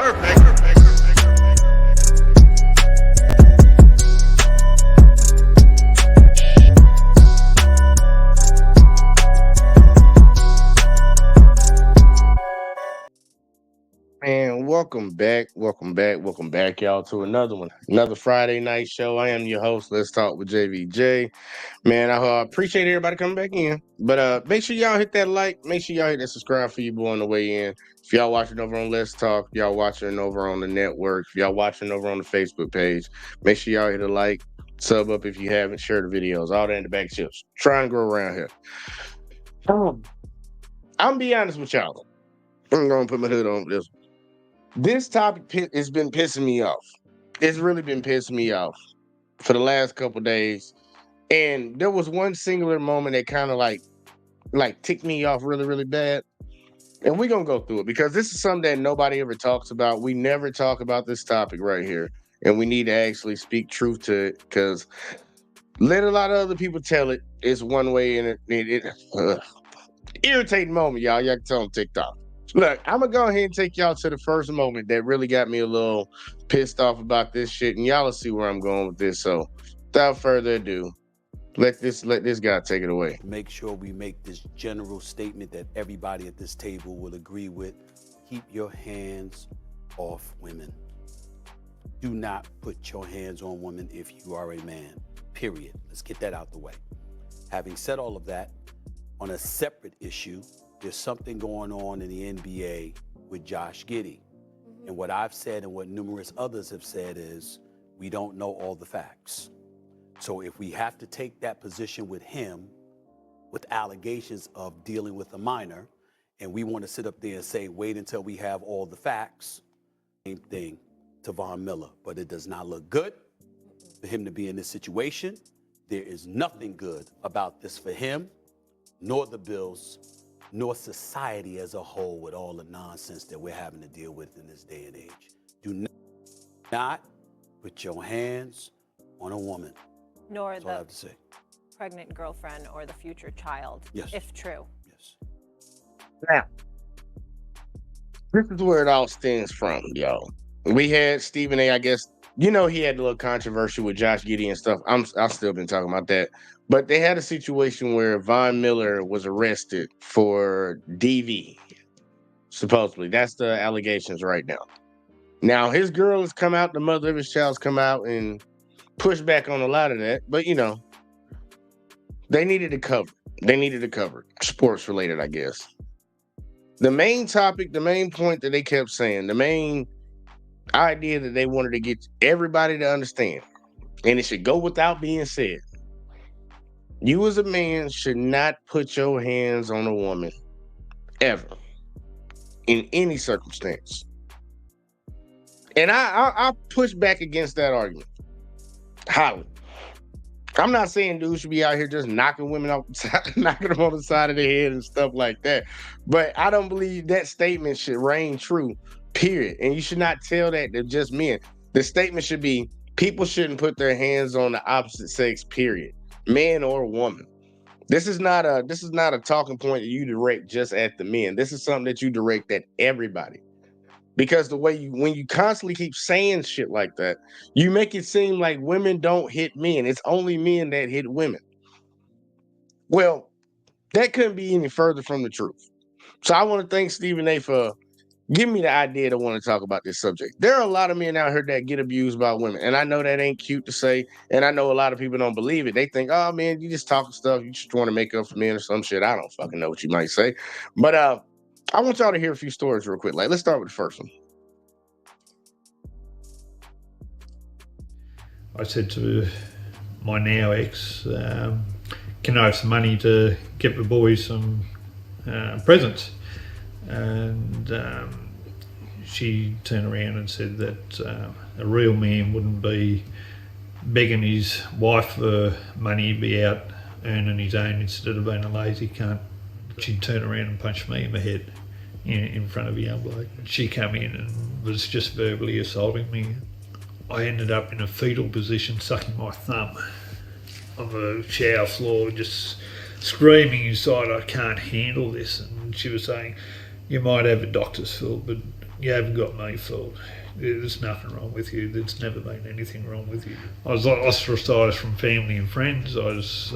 And welcome back, y'all, to another one, another Friday night show. I am your host. Let's talk with JVJ. Man, I appreciate everybody coming back in. But make sure y'all hit that like. Make sure y'all hit that subscribe for you boy on the way in. If y'all watching over on Let's Talk, if y'all watching over on the network, if y'all watching over on the Facebook page, make sure y'all hit a like, sub up if you haven't, share the videos, all that in the back chips. Try and grow around here. I'm gonna be honest with y'all. I'm gonna put my hood on this. This topic has been pissing me off. It's really been pissing me off for the last couple days. And there was one singular moment that kind of like ticked me off really, really bad. And we're gonna go through it because this is something that nobody ever talks about. We never talk about this topic right here. And we need to actually speak truth to it because let a lot of other people tell it. It's one way and irritating moment, y'all. Y'all can tell on TikTok. Look, I'm gonna go ahead and take y'all to the first moment that really got me a little pissed off about this shit, and y'all will see where I'm going with this. So, without further ado, let this guy take it away. Make sure we make this general statement that everybody at this table will agree with. Keep your hands off women. Do not put your hands on women if you are a man, period. Let's get that out the way. Having said all of that, on a separate issue, there's something going on in the NBA with Josh Giddey. And what I've said and what numerous others have said is we don't know all the facts. So if we have to take that position with him, with allegations of dealing with a minor, and we want to sit up there and say, wait until we have all the facts, same thing to Von Miller. But it does not look good for him to be in this situation. There is nothing good about this for him, nor the Bills, nor society as a whole with all the nonsense that we're having to deal with in this day and age. Do not put your hands on a woman. Nor That's all I the have to say. pregnant girlfriend or the future child, Yes. if true. Yes. Now, this is where it all stems from, y'all. We had Stephen A. I guess he had a little controversy with Josh Giddey and stuff. I've still been talking about that. But they had a situation where Von Miller was arrested for DV. Supposedly. That's the allegations right now. Now, his girl has come out, the mother of his child's come out and pushed back on a lot of that. But, they needed to cover. Sports related, I guess. The main topic, the main point that they kept saying, the main idea that they wanted to get everybody to understand, and it should go without being said. You as a man should not put your hands on a woman ever in any circumstance. And I push back against that argument. How? I'm not saying dudes should be out here just knocking women off, knocking them on the side of the head and stuff like that. But I don't believe that statement should reign true, period. And you should not tell that to just men. The statement should be people shouldn't put their hands on the opposite sex, period. Man or woman. This is not a talking point that you direct just at the men. This is something that you direct at everybody. Because when you constantly keep saying shit like that, you make it seem like women don't hit men. It's only men that hit women. Well, that couldn't be any further from the truth. So I want to thank Stephen A. for giving me the idea to want to talk about this subject. There are a lot of men out here that get abused by women. And I know that ain't cute to say. And I know a lot of people don't believe it. They think, oh, man, you just talking stuff. You just want to make up for men or some shit. I don't fucking know what you might say. But I want y'all to hear a few stories real quick. Like, let's start with the first one. I said to my now ex, can I have some money to get the boys some presents? And she turned around and said that a real man wouldn't be begging his wife for money, he'd be out earning his own instead of being a lazy cunt. She turned around and punched me in the head in front of a young bloke. She came in and was just verbally assaulting me. I ended up in a fetal position, sucking my thumb on the shower floor, just screaming inside, I can't handle this. And she was saying, you might have a doctor's fill, but You haven't got me fooled. There's nothing wrong with you. There's never been anything wrong with you. I was ostracised from family and friends. I was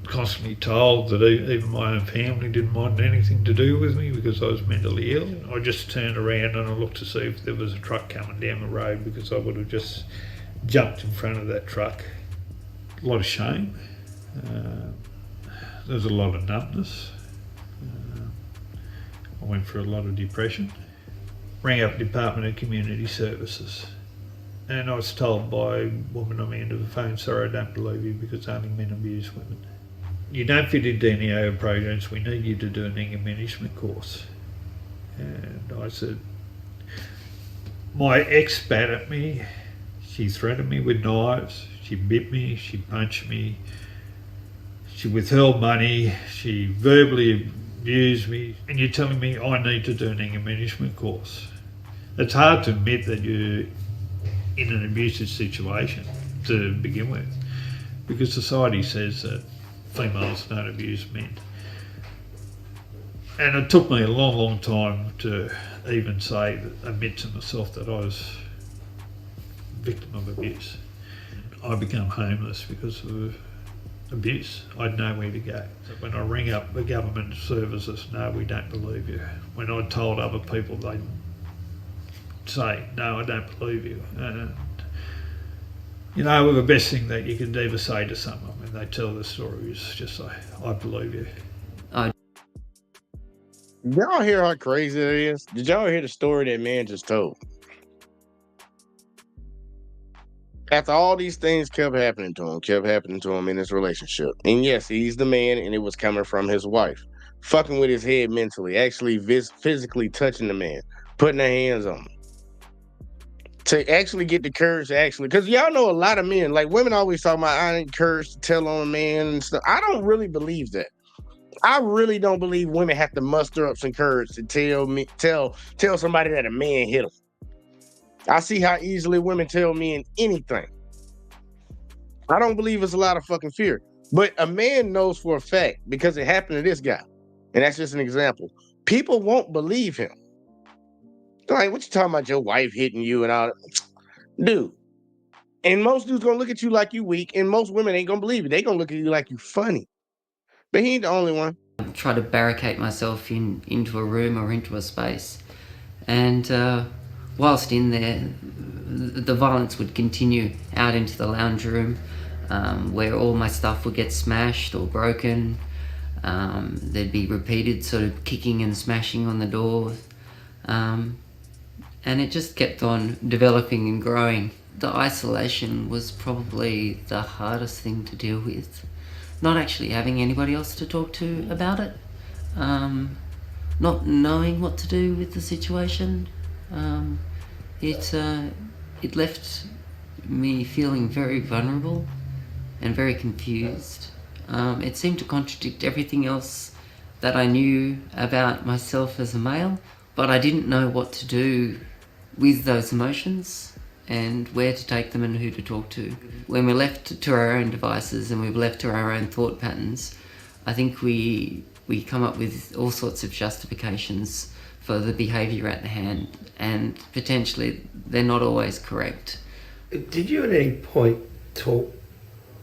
constantly told that even my own family didn't want anything to do with me because I was mentally ill. I just turned around and I looked to see if there was a truck coming down the road, because I would have just jumped in front of that truck. A lot of shame. There was a lot of numbness. I went through a lot of depression. Rang up the Department of Community Services, and I was told by a woman on the end of the phone, "Sorry, I don't believe you, because only men abuse women. You don't fit into any of our programs. We need you to do an anger management course." And I said, my ex spat at me. She threatened me with knives. She bit me. She punched me. She withheld money. She verbally abused me. And you're telling me I need to do an anger management course? It's hard to admit that you're in an abusive situation to begin with, because society says that females don't abuse men. And it took me a long, long time to even admit to myself that I was a victim of abuse. I became homeless because of abuse. I had nowhere to go. So when I rang up the government services, "No, we don't believe you." When I told other people, they'd say, "No, I don't believe you." And you know, the best thing that you can ever say to someone when they tell the story is just say, "I believe you." Y'all hear how crazy it is? Did y'all hear the story that man just told? After all these things kept happening to him in his relationship. And yes, he's the man, and it was coming from his wife. Fucking with his head mentally, actually physically touching the man, putting their hands on him. To actually get the courage to actually, because y'all know a lot of men, like women always talk about, "I ain't courage to tell on a man" and stuff. I don't really believe that. I really don't believe women have to muster up some courage to tell somebody that a man hit them. I see how easily women tell men anything. I don't believe it's a lot of fucking fear. But a man knows for a fact, because it happened to this guy, and that's just an example. People won't believe him. They're like, "What you talking about, your wife hitting you and all that?" Dude. And most dudes gonna look at you like you weak, and most women ain't gonna believe it. They gonna look at you like you funny. But he ain't the only one. Try to barricade myself into a room or into a space, and whilst in there, the violence would continue out into the lounge room, where all my stuff would get smashed or broken. There'd be repeated sort of kicking and smashing on the door, and it just kept on developing and growing. The isolation was probably the hardest thing to deal with. Not actually having anybody else to talk to about it, not knowing what to do with the situation. It left me feeling very vulnerable and very confused. It seemed to contradict everything else that I knew about myself as a male, but I didn't know what to do with those emotions and where to take them and who to talk to. When we're left to our own devices and we're left to our own thought patterns, I think we come up with all sorts of justifications for the behaviour at hand, and potentially they're not always correct. Did you at any point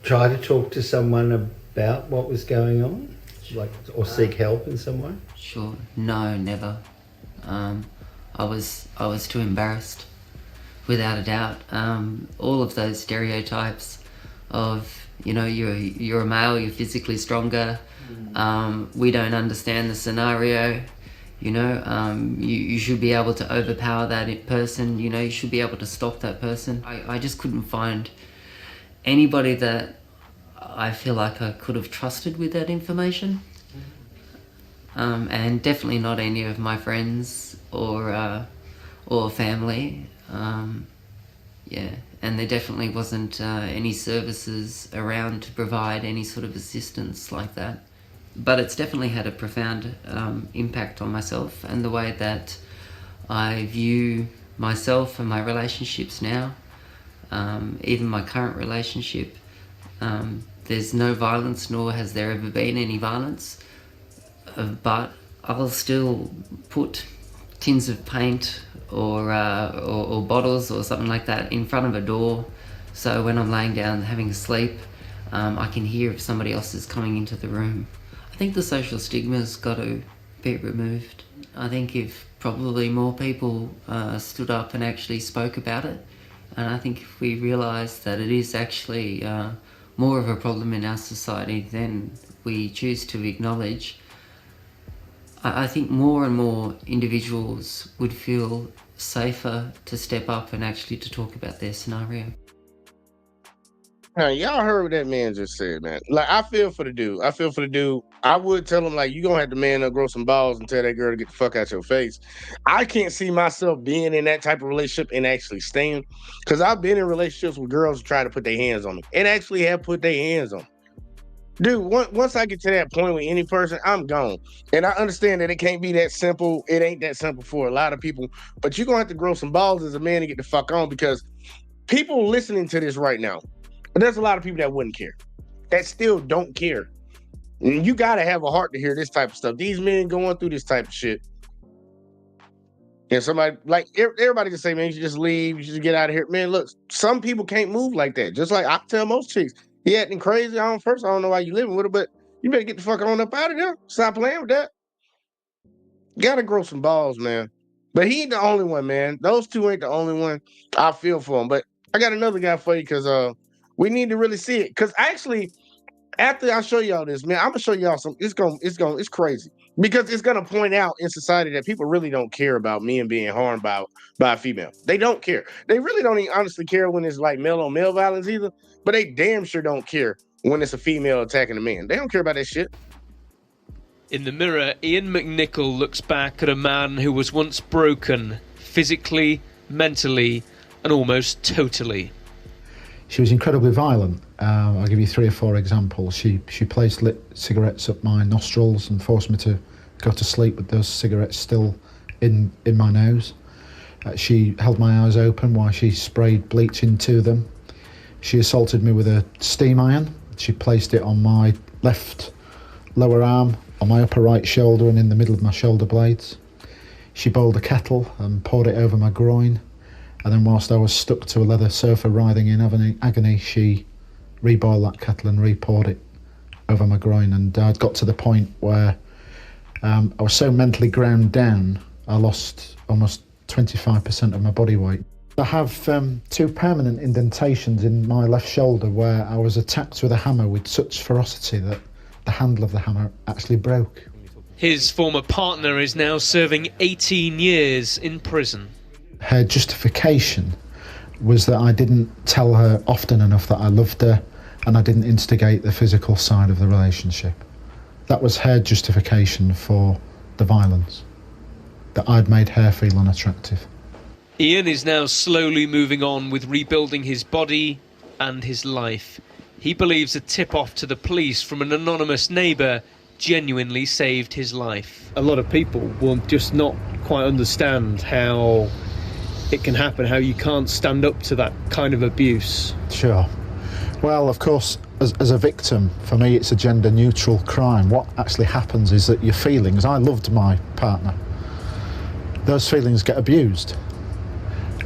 try to talk to someone about what was going on, or seek help in some way? Sure, no, never. I was too embarrassed, without a doubt. All of those stereotypes of, you're a male, you're physically stronger, we don't understand the scenario, you should be able to overpower that person, you should be able to stop that person. I just couldn't find anybody that I feel like I could have trusted with that information. And definitely not any of my friends or family. And there definitely wasn't any services around to provide any sort of assistance like that. But it's definitely had a profound impact on myself and the way that I view myself and my relationships now. Even my current relationship, there's no violence, nor has there ever been any violence. But I'll still put tins of paint or bottles or something like that in front of a door. So when I'm laying down having a sleep, I can hear if somebody else is coming into the room. I think the social stigma's got to be removed. I think if probably more people stood up and actually spoke about it, and I think if we realise that it is actually more of a problem in our society than we choose to acknowledge, I think more and more individuals would feel safer to step up and actually to talk about their scenario. Now, y'all heard what that man just said, man. Like, I feel for the dude. I would tell him, like, you gonna have to man up, grow some balls, and tell that girl to get the fuck out your face. I can't see myself being in that type of relationship and actually staying, because I've been in relationships with girls who try to put their hands on me and actually have put their hands on me. Dude, once I get to that point with any person, I'm gone. And I understand that it can't be that simple. It ain't that simple for a lot of people, but you're gonna have to grow some balls as a man to get the fuck on, because people listening to this right now, there's a lot of people that wouldn't care, that still don't care. And you got to have a heart to hear this type of stuff. These men going through this type of shit. And somebody, like, everybody can say, man, you should just leave. You should just get out of here. Man, look, some people can't move like that. Just like I tell most chicks, he acting crazy. First, I don't know why you living with her, but you better get the fuck on up out of there. Stop playing with that. Got to grow some balls, man. But he ain't the only one, man. Those two ain't the only one. I feel for him. But I got another guy for you, because we need to really see it. Because actually, after I show y'all this, man, I'm gonna show y'all some. It's crazy, because it's gonna point out in society that people really don't care about men being harmed by a female. They don't care. They really don't even honestly care when it's like male on male violence either. But they damn sure don't care when it's a female attacking a man. They don't care about that shit. In the mirror, Ian McNichol looks back at a man who was once broken, physically, mentally, and almost totally. She was incredibly violent. I'll give you 3 or 4 examples. She placed lit cigarettes up my nostrils and forced me to go to sleep with those cigarettes still in my nose. She held my eyes open while she sprayed bleach into them. She assaulted me with a steam iron. She placed it on my left lower arm, on my upper right shoulder, and in the middle of my shoulder blades. She boiled a kettle and poured it over my groin. And then whilst I was stuck to a leather sofa writhing in agony, she reboiled that kettle and re-poured it over my groin. And I'd got to the point where I was so mentally ground down, I lost almost 25% of my body weight. I have 2 permanent indentations in my left shoulder where I was attacked with a hammer with such ferocity that the handle of the hammer actually broke. His former partner is now serving 18 years in prison. Her justification was that I didn't tell her often enough that I loved her, and I didn't instigate the physical side of the relationship. That was her justification for the violence, that I'd made her feel unattractive. Ian is now slowly moving on with rebuilding his body and his life. He believes a tip-off to the police from an anonymous neighbour genuinely saved his life. A lot of people will just not quite understand how it can happen, how you can't stand up to that kind of abuse. Sure. Well, of course, as a victim, for me, it's a gender-neutral crime. What actually happens is that your feelings, I loved my partner, those feelings get abused.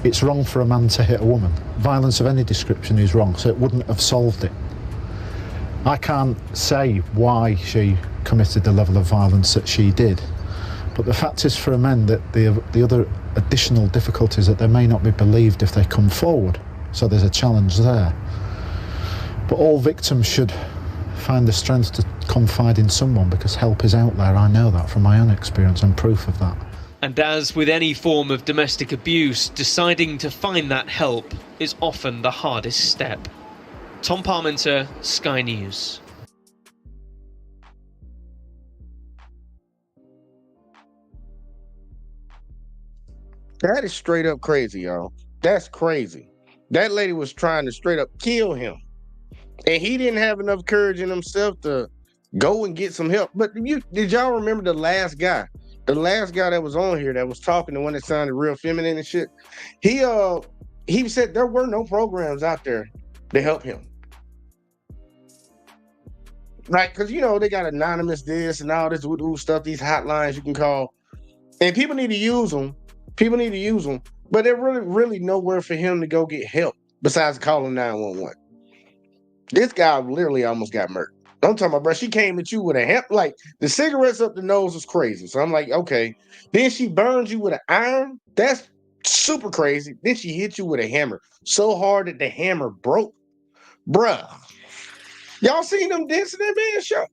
It's wrong for a man to hit a woman. Violence of any description is wrong, so it wouldn't have solved it. I can't say why she committed the level of violence that she did, but the fact is for men that the other additional difficulties that they may not be believed if they come forward, so there's a challenge there. But all victims should find the strength to confide in someone, because help is out there. I know that from my own experience and proof of that. And as with any form of domestic abuse, deciding to find that help is often the hardest step. Tom Parmenter, Sky News. That is straight up crazy, y'all. That's crazy. That lady was trying to straight up kill him, and he didn't have enough courage in himself to go and get some help. But did y'all remember the last guy? The last guy that was on here that was talking, the one that sounded real feminine and shit. He said there were no programs out there to help him. Like, because, they got anonymous this and all this stuff, these hotlines you can call. And people need to use them. People need to use them. But there's really nowhere for him to go get help besides calling 911. This guy literally almost got murdered. I'm talking about, bro, she came at you with a hemp, like the cigarettes up the nose was crazy. So I'm like, okay. Then she burns you with an iron. That's super crazy. Then she hit you with a hammer so hard that the hammer broke. Bruh. Y'all seen them dancing that man's show?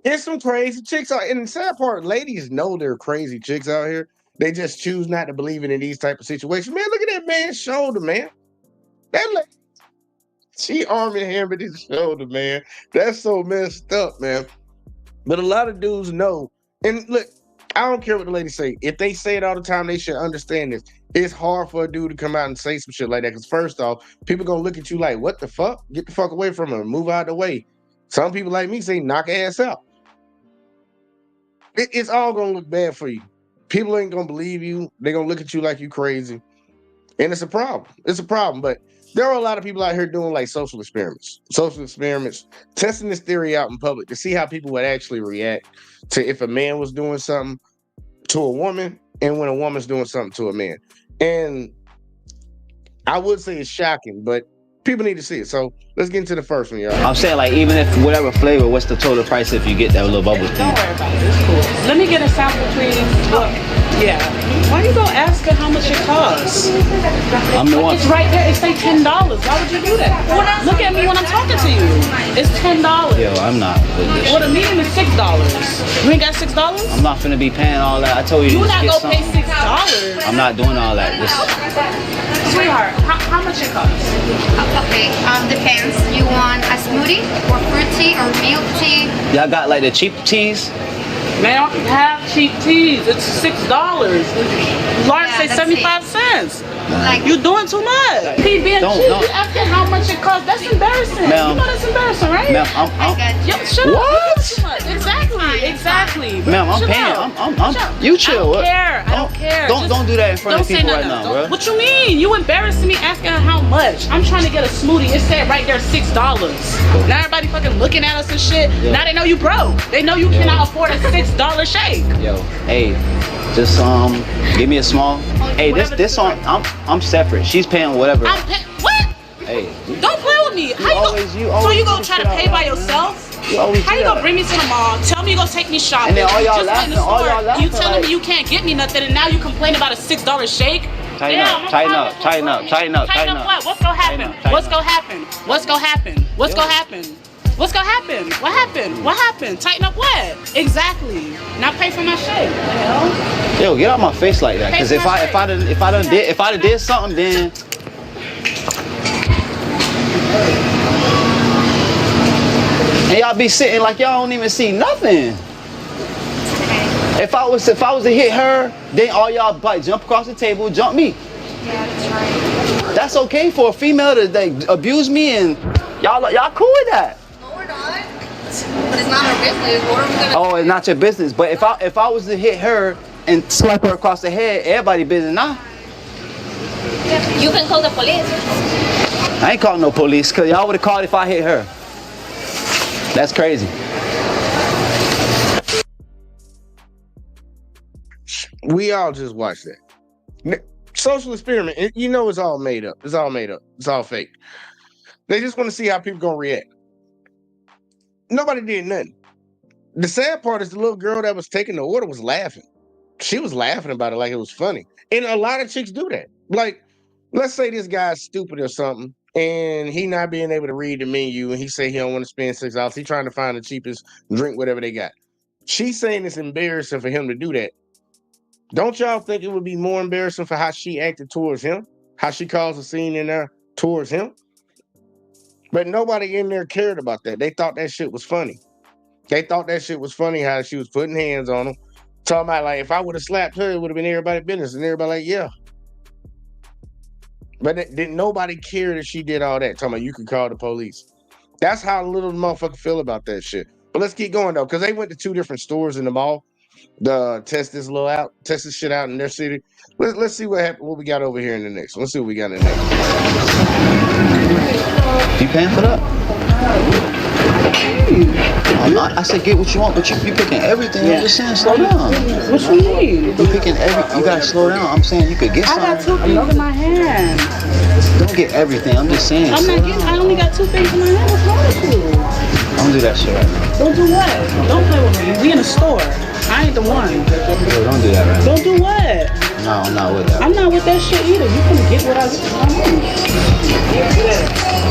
It's some crazy chicks out. And the sad part, ladies know they're crazy chicks out here. They just choose not to believe in these type of situations. Man, look at that man's shoulder, man. That lady, she arming him with his shoulder, man. That's so messed up, man. But a lot of dudes know. And look, I don't care what the ladies say. If they say it all the time, they should understand this. It's hard for a dude to come out and say some shit like that. Because first off, people gonna look at you like, what the fuck? Get the fuck away from her. Move out of the way. Some people like me say, knock ass out. It's all gonna look bad for you. People ain't gonna believe you. They're gonna look at you like you crazy. And it's a problem. It's a problem. But there are a lot of people out here doing like social experiments, testing this theory out in public to see how people would actually react to if a man was doing something to a woman and when a woman's doing something to a man. And I would say it's shocking, but people need to see it. So let's get into the first one, y'all. I'm saying, like, even if whatever flavor, what's the total price if you get that little bubble tea? Don't worry about it. It's cool. Let me get a sample, please. Look, yeah. Why you gonna ask her how much it costs? I'm the one. It's right there. It say $10. Why would you do that? Look at me when I'm talking to you. It's $10. Yo, I'm not with this. Well, the medium is $6. You ain't got $6? I'm not finna be paying all that. I told you to You're just not get gonna something. pay $6. I'm not doing all that. Sweetheart, how much it costs? Okay, depends. You want a smoothie or fruit tea or milk tea? Y'all got like the cheap teas? Man, I don't have cheap teas. It's $6. Large say 75 cents. Like, you're doing too much. He being cheap. You asking how much it costs. That's embarrassing. Ma'am, you know that's embarrassing, right? Ma'am, Yo, shut up. What? Exactly. Ma'am, I'm paying. You chill. I don't care. Don't do that in front of people right now, bro. What you mean? You embarrassing me asking her how much? I'm trying to get a smoothie. It said right there $6. Now everybody fucking looking at us and shit. Yo. Now they know you broke. They know you cannot afford a $6 shake. Yo, hey, just give me a small. Hey, this on. I'm separate. She's paying whatever. What? Hey. Don't play with me. So you gonna try to pay by yourself? How you gonna bring me to the mall? Tell me you gonna take me shopping. And then all y'all laughing. You telling me you can't get me nothing, and now you complain about a $6 shake? Tighten up. What? What's gonna happen? What's gonna happen? What's gonna happen? What's gonna happen? What's gonna happen? What happened? What happened? Tighten up what? Exactly. Now pay for my shake. Yo, get out my face like that. Cause if I did something, then. And y'all be sitting like y'all don't even see nothing. If I was to hit her, then all y'all like jump across the table, jump me. Yeah, that's right. That's okay for a female to like abuse me, and y'all cool with that. No, we're not. But it's not our business. What are we gonna? Oh, it's not your business. But if I was to hit her and slap her across the head, everybody business now. You can call the police. I ain't calling no police, cause y'all would have called if I hit her. That's crazy. We all just watched that. Social experiment. You know it's all made up. It's all made up. It's all fake. They just want to see how people gonna react. Nobody did nothing. The sad part is the little girl that was taking the order was laughing. She was laughing about it like it was funny. And a lot of chicks do that. Like, let's say this guy's stupid or something, and he not being able to read the menu, and he say he don't want to spend $6. He trying to find the cheapest drink, whatever they got. She's saying it's embarrassing for him to do that. Don't y'all think it would be more embarrassing for how she acted towards him? How she caused a scene in there towards him? But nobody in there cared about that. They thought that shit was funny. They thought that shit was funny how she was putting hands on him. Talking about like, if I would have slapped her, it would have been everybody's business. And everybody like, yeah. But didn't nobody care that she did all that. Talking about you could call the police. That's how little motherfucker feel about that shit. But let's keep going though, because they went to 2 different stores in the mall to test this shit out in their city. Let's see what happened. What we got over here in the next one. Let's see what we got in the next one. You paying for that? I'm I said get what you want, but you picking everything. I'm just saying, slow down. What you mean? You picking everything. You gotta slow down. I'm saying you could get something. I got 2 things in my hand. Don't get everything. I'm just saying. I'm not getting. I only got 2 things in my hand. What's wrong with you? Don't do that shit right now. Don't do what? Don't play with me. We in a store. I ain't the one. Yo, don't do that right now. Don't do what? No, I'm not with that. I'm not with that shit either. You can get what I want.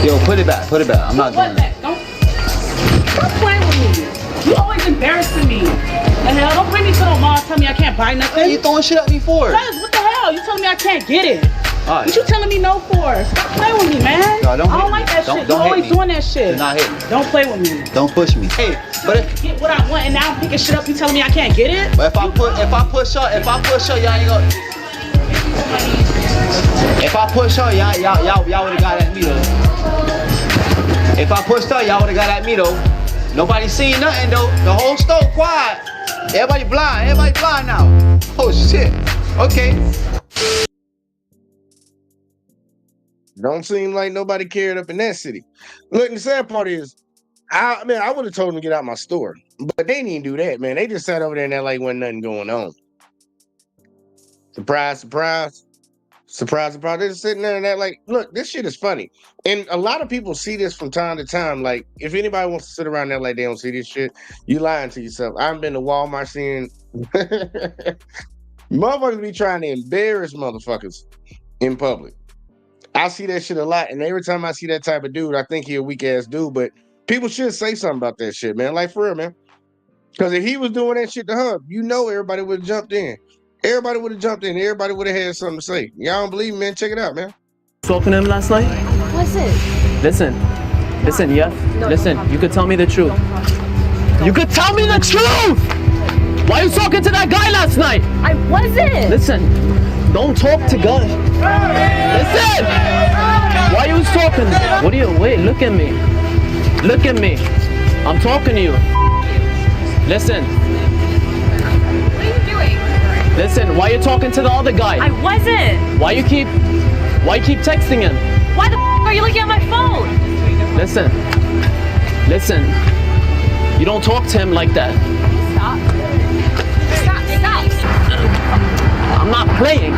Yo, put it back. Put it back. I'm not doing that. Stop playing with me. You always embarrassing me. The hell? Don't bring me to the mall. Tell me I can't buy nothing. Hey, you throwing shit at me for? Cause what the hell? You telling me I can't get it? All right. What you telling me no for? Stop playing with me, man. No, don't I don't hit like me. that Don't- shit. don't You hit always me. doing that shit. Do not hit me. Don't play with me. Don't push me. Hey, but if, Get what I want and now I'm picking shit up. You telling me I can't get it? but if I push her, y'all ain't gonna. If I push her, y'all would have got at me though. If I pushed her, y'all would have got at me though. Nobody seen nothing though. The whole store quiet. Everybody blind. Everybody blind now. Oh shit. Okay. Don't seem like nobody cared up in that city. Look, the sad part is, I would have told them to get out my store, but they didn't even do that, man. They just sat over there and that like wasn't nothing going on. Surprise, surprise. Surprise, surprise. They're just sitting there and that like, look, this shit is funny. And a lot of people see this from time to time. Like, if anybody wants to sit around there like they don't see this shit, you lying to yourself. I've been to Walmart seeing motherfuckers be trying to embarrass motherfuckers in public. I see that shit a lot, and every time I see that type of dude, I think he a weak ass dude. But people should say something about that shit, man. Like for real, man. Because if he was doing that shit to her, you know everybody would have jumped in. Everybody would have jumped in. Everybody would have had something to say. Y'all don't believe me, man? Check it out, man. Talking to him last night? Listen. Listen, yeah? Listen, you could tell me the truth. You could tell me the truth! Why are you talking to that guy last night? I wasn't. Listen, don't talk to guys. Listen! Why are you talking? What are you, wait, look at me. Look at me. I'm talking to you. Listen. What are you doing? Listen, why are you talking to the other guy? I wasn't. Why you keep texting him? Why the f are you looking at my phone? Listen. You don't talk to him like that. Stop. I'm not playing. Yo,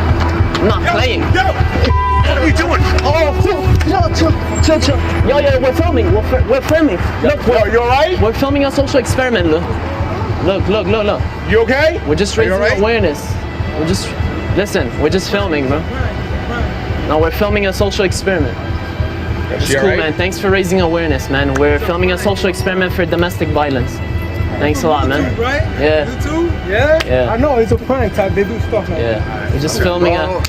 what are you doing? Oh, chill. Yo, we're filming. We're filming. Look, you alright? We're filming a social experiment. Look. You okay? We're just raising awareness. We're just filming, bro. No, we're filming a social experiment. It's cool, man. Thanks for raising awareness, man. We're filming a social experiment for domestic violence. Thanks a lot, man. YouTube, right? Yeah. YouTube? Yeah? Yeah. I know, it's a prank type. They do stuff like that. Yeah. We're just filming a...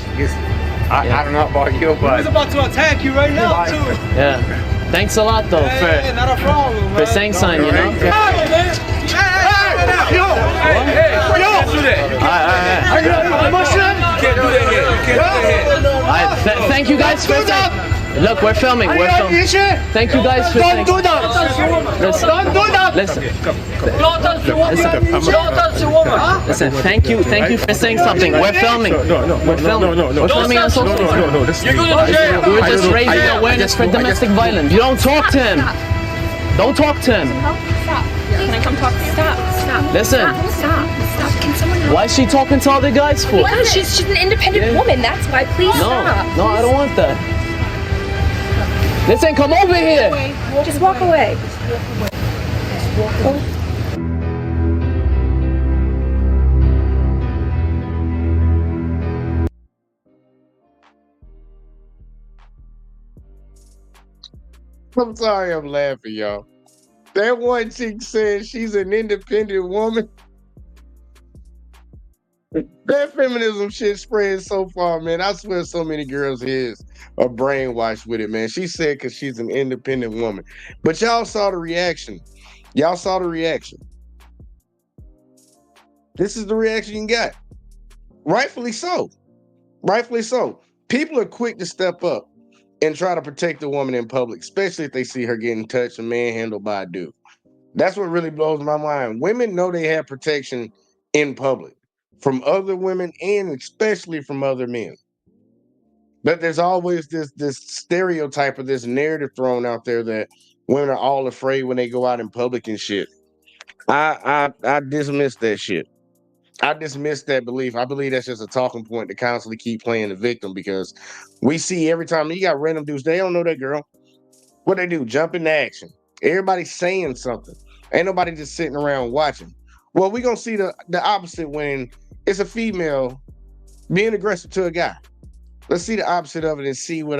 I don't know about you, but... He's about to attack you right now, too. Yeah. Thanks a lot, though, Hey, not a problem, man. for saying something, you know? Yo! Yo! Can't do that here. Thank you guys for saying... Look, we're filming. Thank you guys for saying... Don't do that! Don't do that! Listen, thank you for saying something. We're filming. We're filming on social media. We're just raising awareness for domestic violence. You don't talk to him. Don't talk to him. Stop. Can I come talk? Stop. Listen. Stop. Can someone help? Why is she talking to other guys for? Because she's an independent woman. That's why. Please stop. No, I don't want that. Listen, come over here. Just walk away. I'm sorry I'm laughing, y'all. That one chick said she's an independent woman. That feminism shit spreads so far, man. I swear so many girls' heads are brainwashed with it, man. She said because she's an independent woman. But y'all saw the reaction. This is the reaction you got. Rightfully so. People are quick to step up and try to protect the woman in public, especially if they see her getting touched and manhandled by a dude. That's what really blows my mind. Women know they have protection in public from other women and especially from other men. But there's always this stereotype of this narrative thrown out there that women are all afraid when they go out in public and shit. I dismiss that shit. I dismiss that belief. I believe that's just a talking point to constantly keep playing the victim because we see every time you got random dudes, they don't know that girl. What they do? Jump into action. Everybody's saying something. Ain't nobody just sitting around watching. Well, we're gonna see the opposite when it's a female being aggressive to a guy. Let's see the opposite of it and see what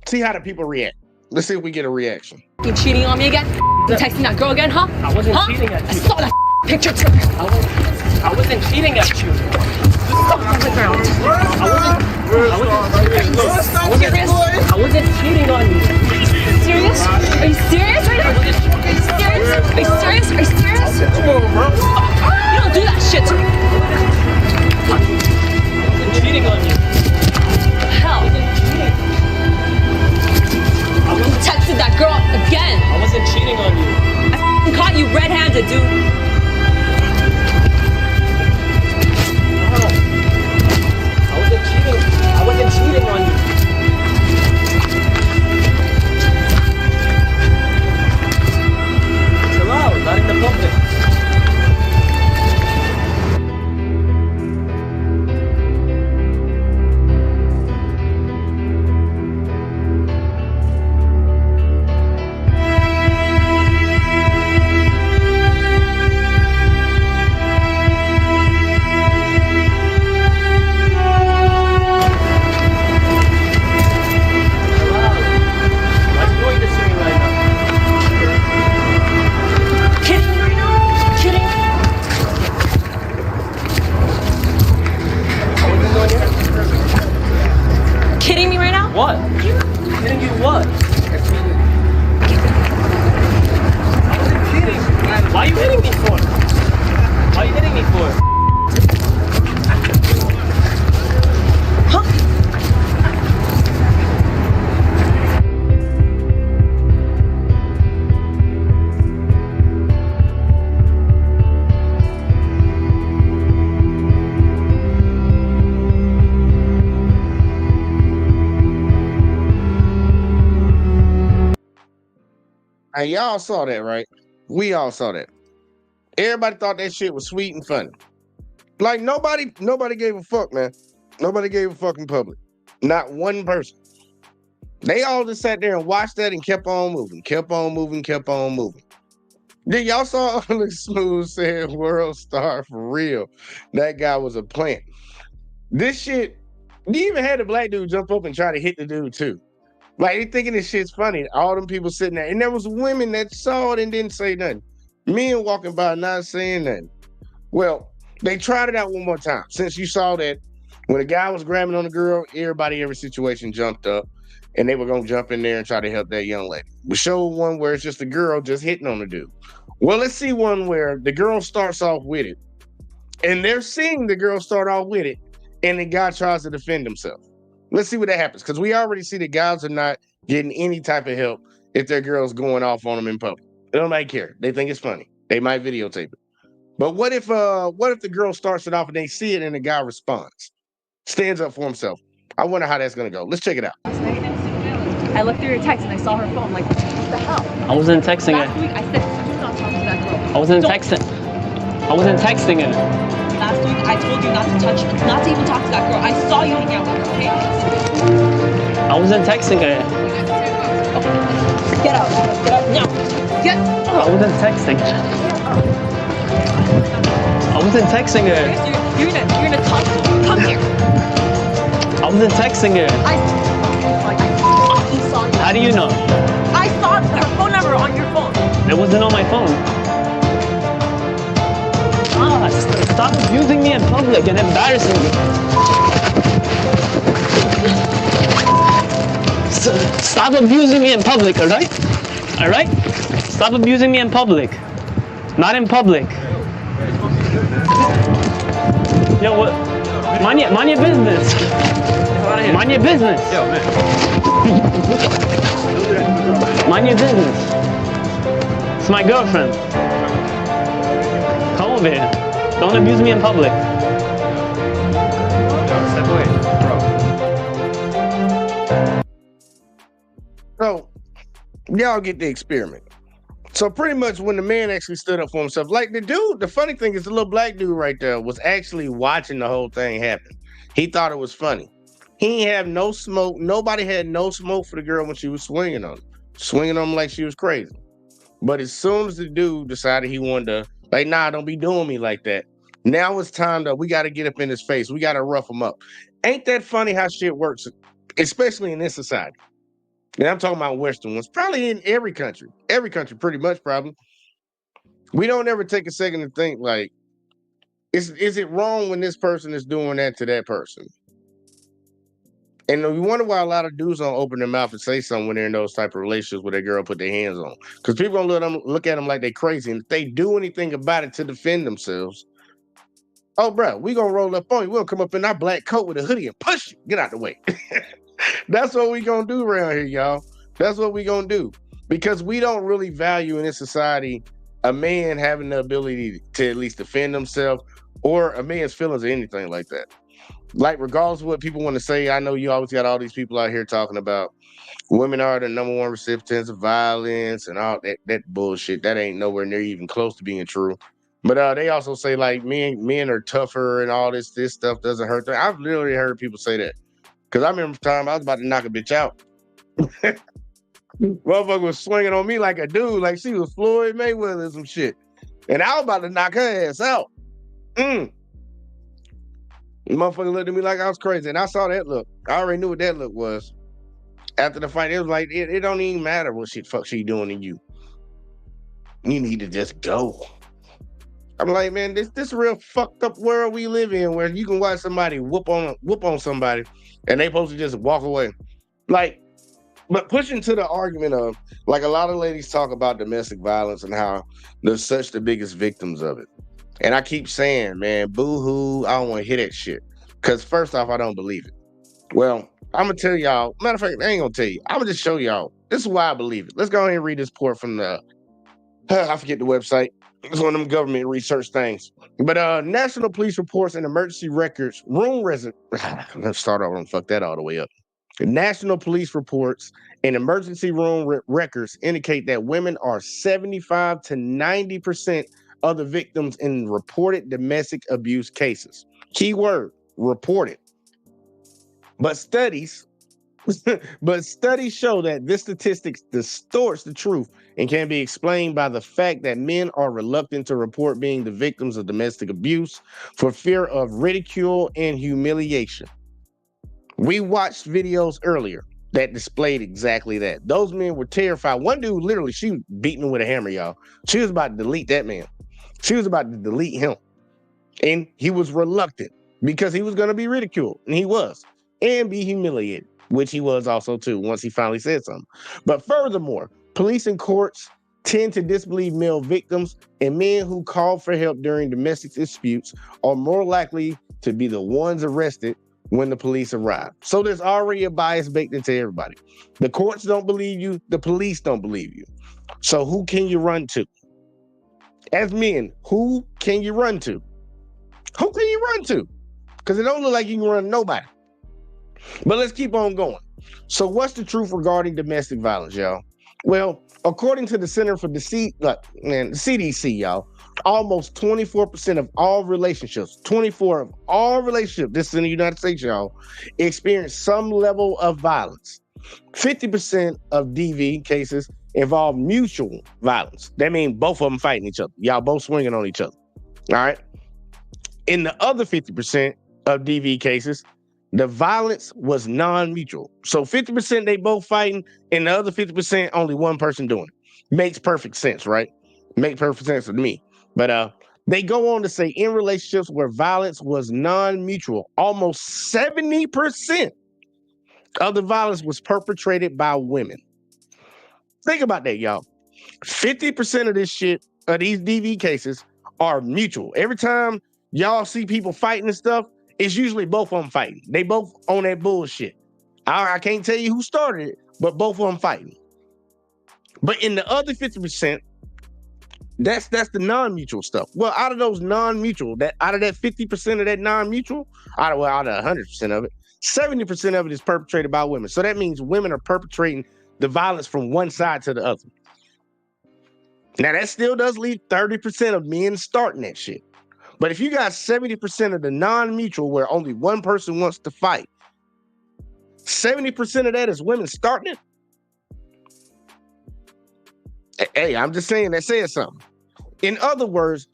see how the people react. Let's see if we get a reaction. You cheating on me again? You texting that girl again, huh? I wasn't cheating at you. I saw that picture too. I wasn't cheating at you. On the ground. I wasn't cheating on you. Serious? Are you serious right now? Are you serious? Are you serious? Are you serious? Come on, bro. You don't do that shit to me. I wasn't cheating on you. Hell. You texted that girl again. I wasn't cheating on you. I caught you red-handed, dude. I wasn't cheating on you. Chill out, not in the public. Kidding me right now? What? Kidding you what? Why are you hitting me for? Why are you hitting me for? Huh? And y'all saw that, right? We all saw that. Everybody thought that shit was sweet and funny. Like nobody gave a fuck, man. Nobody gave a fuck in public. Not one person. They all just sat there and watched that and kept on moving, kept on moving, kept on moving. Then y'all saw Alex Smooth saying world star for real. That guy was a plant. This shit, you even had the black dude jump up and try to hit the dude too. Like, they thinking this shit's funny. All them people sitting there. And there was women that saw it and didn't say nothing. Men walking by not saying nothing. Well, they tried it out one more time. Since you saw that when a guy was grabbing on a girl, everybody, every situation jumped up. And they were going to jump in there and try to help that young lady. We showed one where it's just a girl just hitting on the dude. Well, let's see one where the girl starts off with it. And they're seeing the girl start off with it. And the guy tries to defend himself. Let's see what that happens. Because we already see that guys are not getting any type of help if their girl's going off on them in public. They don't care. They think it's funny. They might videotape it. But what if the girl starts it off and they see it and the guy responds? Stands up for himself. I wonder how that's going to go. Let's check it out. I looked through your text and I saw her phone. Like, what the hell? I wasn't texting Last her. week I said, do not talk to that girl. I wasn't texting. I wasn't texting her. Last week I told you not to touch, not to even talk to that girl. I saw you hanging out with her, okay? I wasn't texting her. Get out. Get out now. Get out. I wasn't texting her. I wasn't texting her. You're gonna talk to her. Come here. I wasn't texting her. I fucking saw you. How do you know? I saw her phone number on your phone. It wasn't on my phone. Ah, stop abusing me in public and embarrassing me. Stop abusing me in public, alright? Alright? Stop abusing me in public. Not in public. Yo, what? Mind your business. Mind your business. Yo, man. Mind your business. It's my girlfriend. Come over here. Don't abuse me in public. Yo, step away, bro. So, y'all get the experiment. So pretty much when the man actually stood up for himself, like the dude, the funny thing is the little black dude right there was actually watching the whole thing happen. He thought it was funny. He ain't have no smoke. Nobody had no smoke for the girl when she was swinging on him like she was crazy. But as soon as the dude decided he wanted to, like, nah, don't be doing me like that. Now it's time that we got to get up in his face. We got to rough him up. Ain't that funny how shit works, especially in this society? And I'm talking about Western ones, probably in every country pretty much probably. We don't ever take a second to think like, is it wrong when this person is doing that to that person? And we wonder why a lot of dudes don't open their mouth and say something when they're in those type of relationships where that girl put their hands on. Because people gonna look at them like they crazy. And if they do anything about it to defend themselves, oh, bro, we gonna roll up on you. We'll come up in our black coat with a hoodie and push you. Get out the way. That's what we gonna do around here, y'all. That's what we gonna do. Because we don't really value in this society a man having the ability to at least defend himself or a man's feelings or anything like that. Like, regardless of what people want to say, I know you always got all these people out here talking about women are the number one recipients of violence and all that bullshit. That ain't nowhere near even close to being true. But they also say like men are tougher and all this stuff doesn't hurt them. I've literally heard people say that. Because I remember the time I was about to knock a bitch out. Motherfucker was swinging on me like a dude, like she was Floyd Mayweather or some shit. And I was about to knock her ass out. The motherfucker looked at me like I was crazy. And I saw that look. I already knew what that look was. After the fight, it was like, it don't even matter what fuck she doing to you. You need to just go. I'm like, man, this real fucked up world we live in where you can watch somebody whoop on somebody and they supposed to just walk away. Like, but pushing to the argument of, like, a lot of ladies talk about domestic violence and how they're such the biggest victims of it. And I keep saying, man, boo-hoo, I don't want to hear that shit. Because first off, I don't believe it. Well, I'm going to tell y'all. Matter of fact, I ain't going to tell you. I'm going to just show y'all. This is why I believe it. Let's go ahead and read this report from the, I forget the website. It's one of them government research things. But National Police Reports and Emergency Records Room Resident. Let's start over and fuck that all the way up. National Police Reports and Emergency Room Records indicate that women are 75 to 90% of the victims in reported domestic abuse cases. Keyword, reported. But studies show that this statistic distorts the truth and can be explained by the fact that men are reluctant to report being the victims of domestic abuse for fear of ridicule and humiliation. We watched videos earlier that displayed exactly that. Those men were terrified. One dude, literally, she was beating him with a hammer, y'all. She was about to delete that man. She was about to delete him. And he was reluctant because he was going to be ridiculed. And he was. And be humiliated, which he was also too, once he finally said something. But furthermore, police and courts tend to disbelieve male victims, and men who call for help during domestic disputes are more likely to be the ones arrested when the police arrive. So there's already a bias baked into everybody. The courts don't believe you. The police don't believe you. So who can you run to? As men, who can you run to? Who can you run to? Because it don't look like you can run to nobody. But let's keep on going. So what's the truth regarding domestic violence, y'all? Well, according to the Center for the CDC, y'all, almost 24% of all relationships, this is in the United States, y'all, experience some level of violence. 50% of DV cases involve mutual violence. That means both of them fighting each other. Y'all both swinging on each other. All right. In the other 50% of DV cases, the violence was non-mutual. So 50% they both fighting, and the other 50% only one person doing it. Makes perfect sense, right? Makes perfect sense to me. But they go on to say in relationships where violence was non-mutual, almost 70% of the violence was perpetrated by women. Think about that, y'all. 50% of this shit, of these DV cases, are mutual. Every time y'all see people fighting and stuff, it's usually both of them fighting. They both on that bullshit. I can't tell you who started it, but both of them fighting. But in the other 50%, that's the non-mutual stuff. Well, out of those non-mutual, out of that 50% of that non-mutual, out of 100% of it, 70% of it is perpetrated by women. So that means women are perpetrating the violence from one side to the other. Now, that still does leave 30% of men starting that shit. But if you got 70% of the non-mutual where only one person wants to fight, 70% of that is women starting it. Hey, I'm just saying that says something. In other words,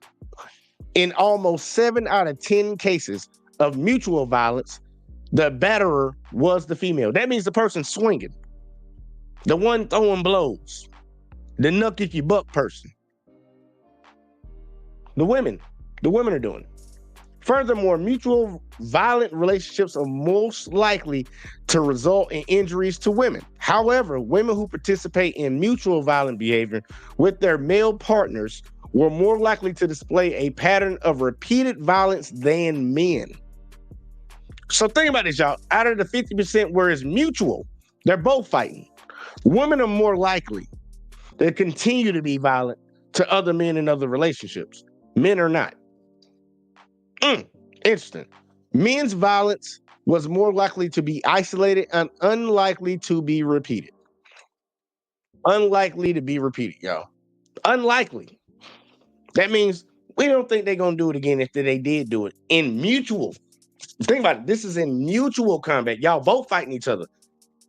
in almost 7 out of 10 cases of mutual violence, the batterer was the female. That means the person swinging, the one throwing blows, the nuck if you buck person. The women are doing it. Furthermore, mutual violent relationships are most likely to result in injuries to women. However, women who participate in mutual violent behavior with their male partners were more likely to display a pattern of repeated violence than men. So think about this, y'all. Out of the 50% where it's mutual, they're both fighting. Women are more likely to continue to be violent to other men in other relationships. Men are not. Interesting. Men's violence was more likely to be isolated and unlikely to be repeated. Unlikely to be repeated, y'all. Unlikely. That means we don't think they're going to do it again if they did do it. In mutual, think about it. This is in mutual combat. Y'all both fighting each other.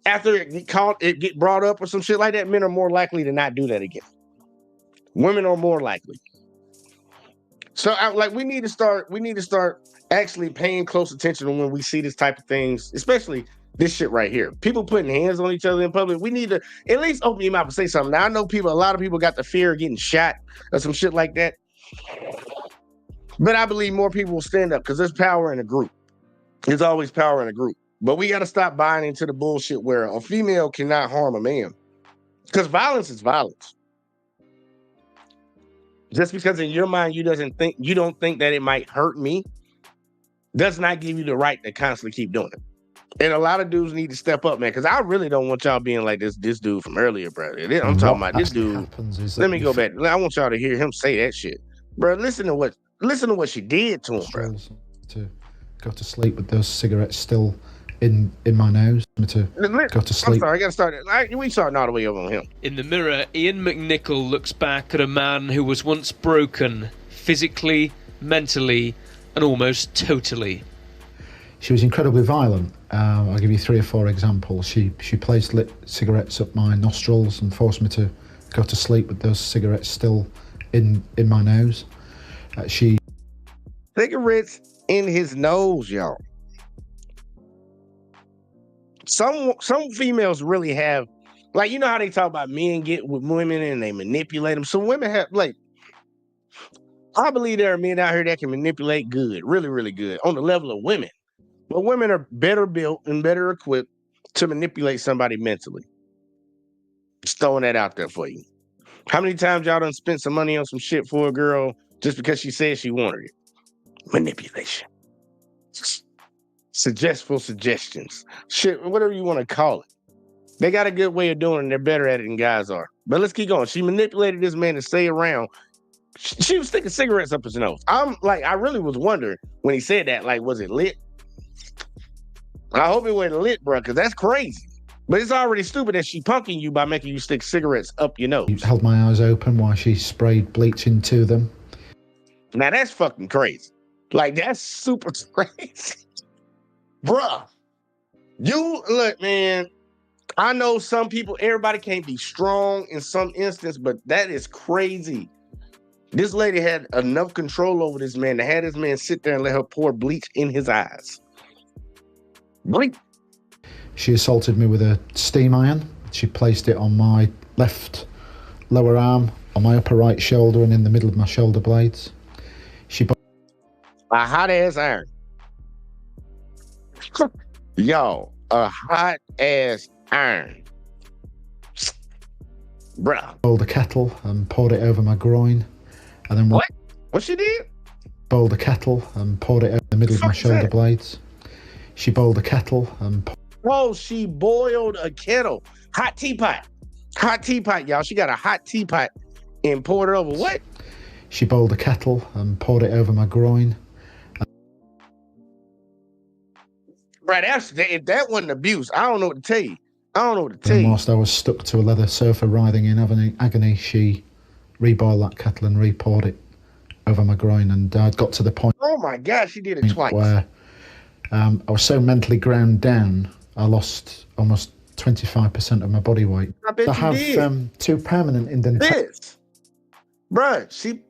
After it get brought up or some shit like that, men are more likely to not do that again. Women are more likely. So, we need to start actually paying close attention when we see this type of things, especially this shit right here. People putting hands on each other in public. We need to at least open your mouth and say something. Now, I know a lot of people got the fear of getting shot or some shit like that. But I believe more people will stand up because there's power in a group. There's always power in a group. But we got to stop buying into the bullshit where a female cannot harm a man. Because violence is violence. Just because in your mind you don't think that it might hurt me does not give you the right to constantly keep doing it. And a lot of dudes need to step up, man, because I really don't want y'all being like this dude from earlier, bro. I'm talking about this dude. Let me go back. I want y'all to hear him say that shit. Bro, listen to what she did to him, bro. To go to sleep with those cigarettes still in my nose. To go to sleep. I'm sorry, I gotta start it. We starting all the way over on him. In the mirror, Ian McNichol looks back at a man who was once broken, physically, mentally, and almost totally. She was incredibly violent. I'll give you 3 or 4 examples. She placed lit cigarettes up my nostrils and forced me to go to sleep with those cigarettes still in my nose. Cigarettes in his nose, y'all. Some females really have, like, you know how they talk about men get with women and they manipulate them. Some women have, like, I believe there are men out here that can manipulate good, really, really good, on the level of women. But women are better built and better equipped to manipulate somebody mentally. Just throwing that out there for you. How many times y'all done spent some money on some shit for a girl just because she said she wanted it? Manipulation. Suggestful suggestions. Shit, whatever you want to call it. They got a good way of doing it, and they're better at it than guys are. But let's keep going. She manipulated this man to stay around. She was sticking cigarettes up his nose. I really was wondering when he said that, like, was it lit? I hope it wasn't lit, bro, because that's crazy. But it's already stupid that she punking you by making you stick cigarettes up your nose. She held my eyes open while she sprayed bleach into them. Now that's fucking crazy. Like, that's super crazy. Bruh. You, look, man, I know some people, everybody can't be strong in some instance, but that is crazy. This lady had enough control over this man to have this man sit there and let her pour bleach in his eyes. Bleach. She assaulted me with a steam iron. She placed it on my left lower arm, on my upper right shoulder, and in the middle of my shoulder blades. A hot ass iron. Yo, a hot ass iron. Bruh. Boiled a kettle and poured it over my groin. And then what? What she did? Boiled a kettle and poured it over the middle of my shoulder blades. She boiled a kettle and... Whoa, she boiled a kettle. Hot teapot. Hot teapot, y'all. She got a hot teapot and poured it over what? She boiled a kettle and poured it over my groin. Right, if that wasn't abuse, I don't know what to tell you. And whilst I was stuck to a leather sofa writhing in agony, she reboiled that kettle and re-poured it over my groin, and I'd got to the point. Oh my God, she did it twice. Where I was so mentally ground down, I lost almost 25% of my body weight. I bet I you have did. 2 permanent indentations. Bruh, she...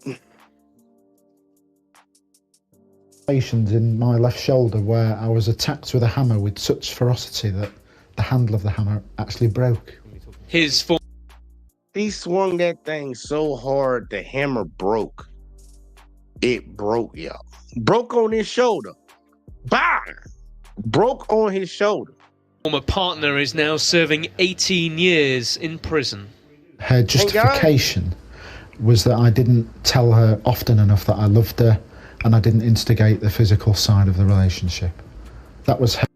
in my left shoulder where I was attacked with a hammer with such ferocity that the handle of the hammer actually broke. He swung that thing so hard the hammer broke. It broke, y'all. Broke on his shoulder. Bah! Broke on his shoulder. Former partner is now serving 18 years in prison. Her justification was that I didn't tell her often enough that I loved her, and I didn't instigate the physical side of the relationship. That was her.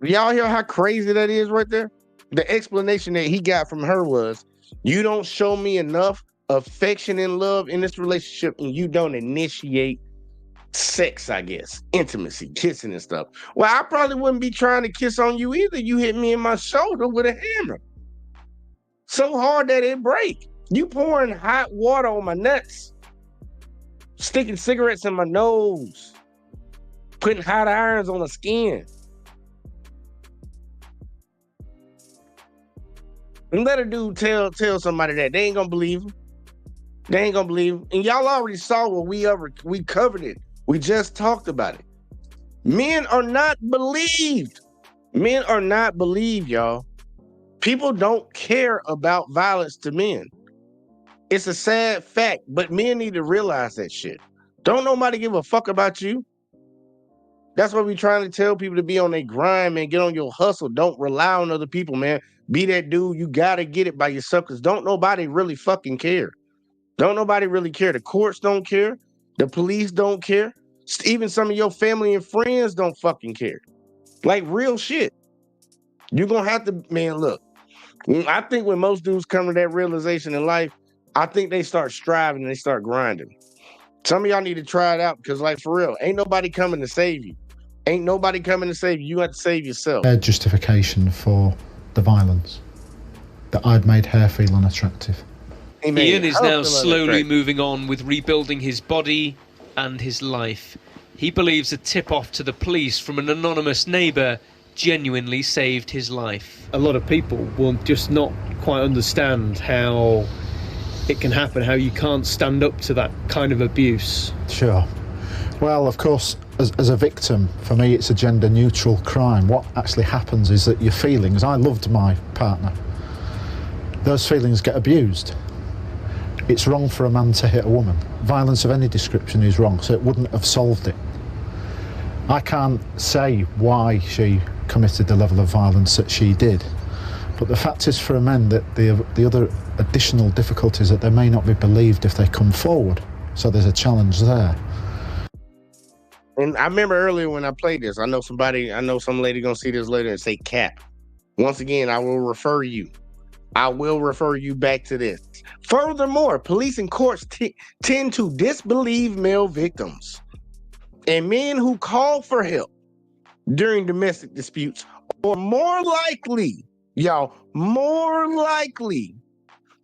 Y'all hear how crazy that is right there? The explanation that he got from her was, you don't show me enough affection and love in this relationship, and you don't initiate sex, I guess. Intimacy, kissing and stuff. Well, I probably wouldn't be trying to kiss on you either. You hit me in my shoulder with a hammer. So hard that it break. You pouring hot water on my nuts. Sticking cigarettes in my nose, putting hot irons on the skin. And let a dude tell somebody that. They ain't gonna believe him. They ain't gonna believe him. And y'all already saw what we covered it. We just talked about it. Men are not believed. Men are not believed, y'all. People don't care about violence to men. It's a sad fact, but men need to realize that shit. Don't nobody give a fuck about you. That's what we trying to tell people, to be on their grind, man. Get on your hustle. Don't rely on other people, man. Be that dude. You gotta get it by yourself, because don't nobody really fucking care. Don't nobody really care. The courts don't care. The police don't care. Even some of your family and friends don't fucking care. Like, real shit. You're gonna have to, man, look. I think when most dudes come to that realization in life, I think they start striving and they start grinding. Some of y'all need to try it out, because, like, for real, ain't nobody coming to save you. Ain't nobody coming to save you. You have to save yourself. Her justification for the violence, that I'd made her feel unattractive. Ian is now slowly moving on with rebuilding his body and his life. He believes a tip-off to the police from an anonymous neighbour genuinely saved his life. A lot of people will just not quite understand how it can happen, how you can't stand up to that kind of abuse. Sure. Well, of course, as a victim, for me, it's a gender-neutral crime. What actually happens is that your feelings, I loved my partner, those feelings get abused. It's wrong for a man to hit a woman. Violence of any description is wrong, so it wouldn't have solved it. I can't say why she committed the level of violence that she did, but the fact is, for men, that the other additional difficulties that they may not be believed if they come forward. So there's a challenge there. And I remember earlier when I played this, I know some lady gonna see this later and say cap. Once again, I will refer you back to this. Furthermore, police and courts tend to disbelieve male victims. And men who call for help during domestic disputes are more likely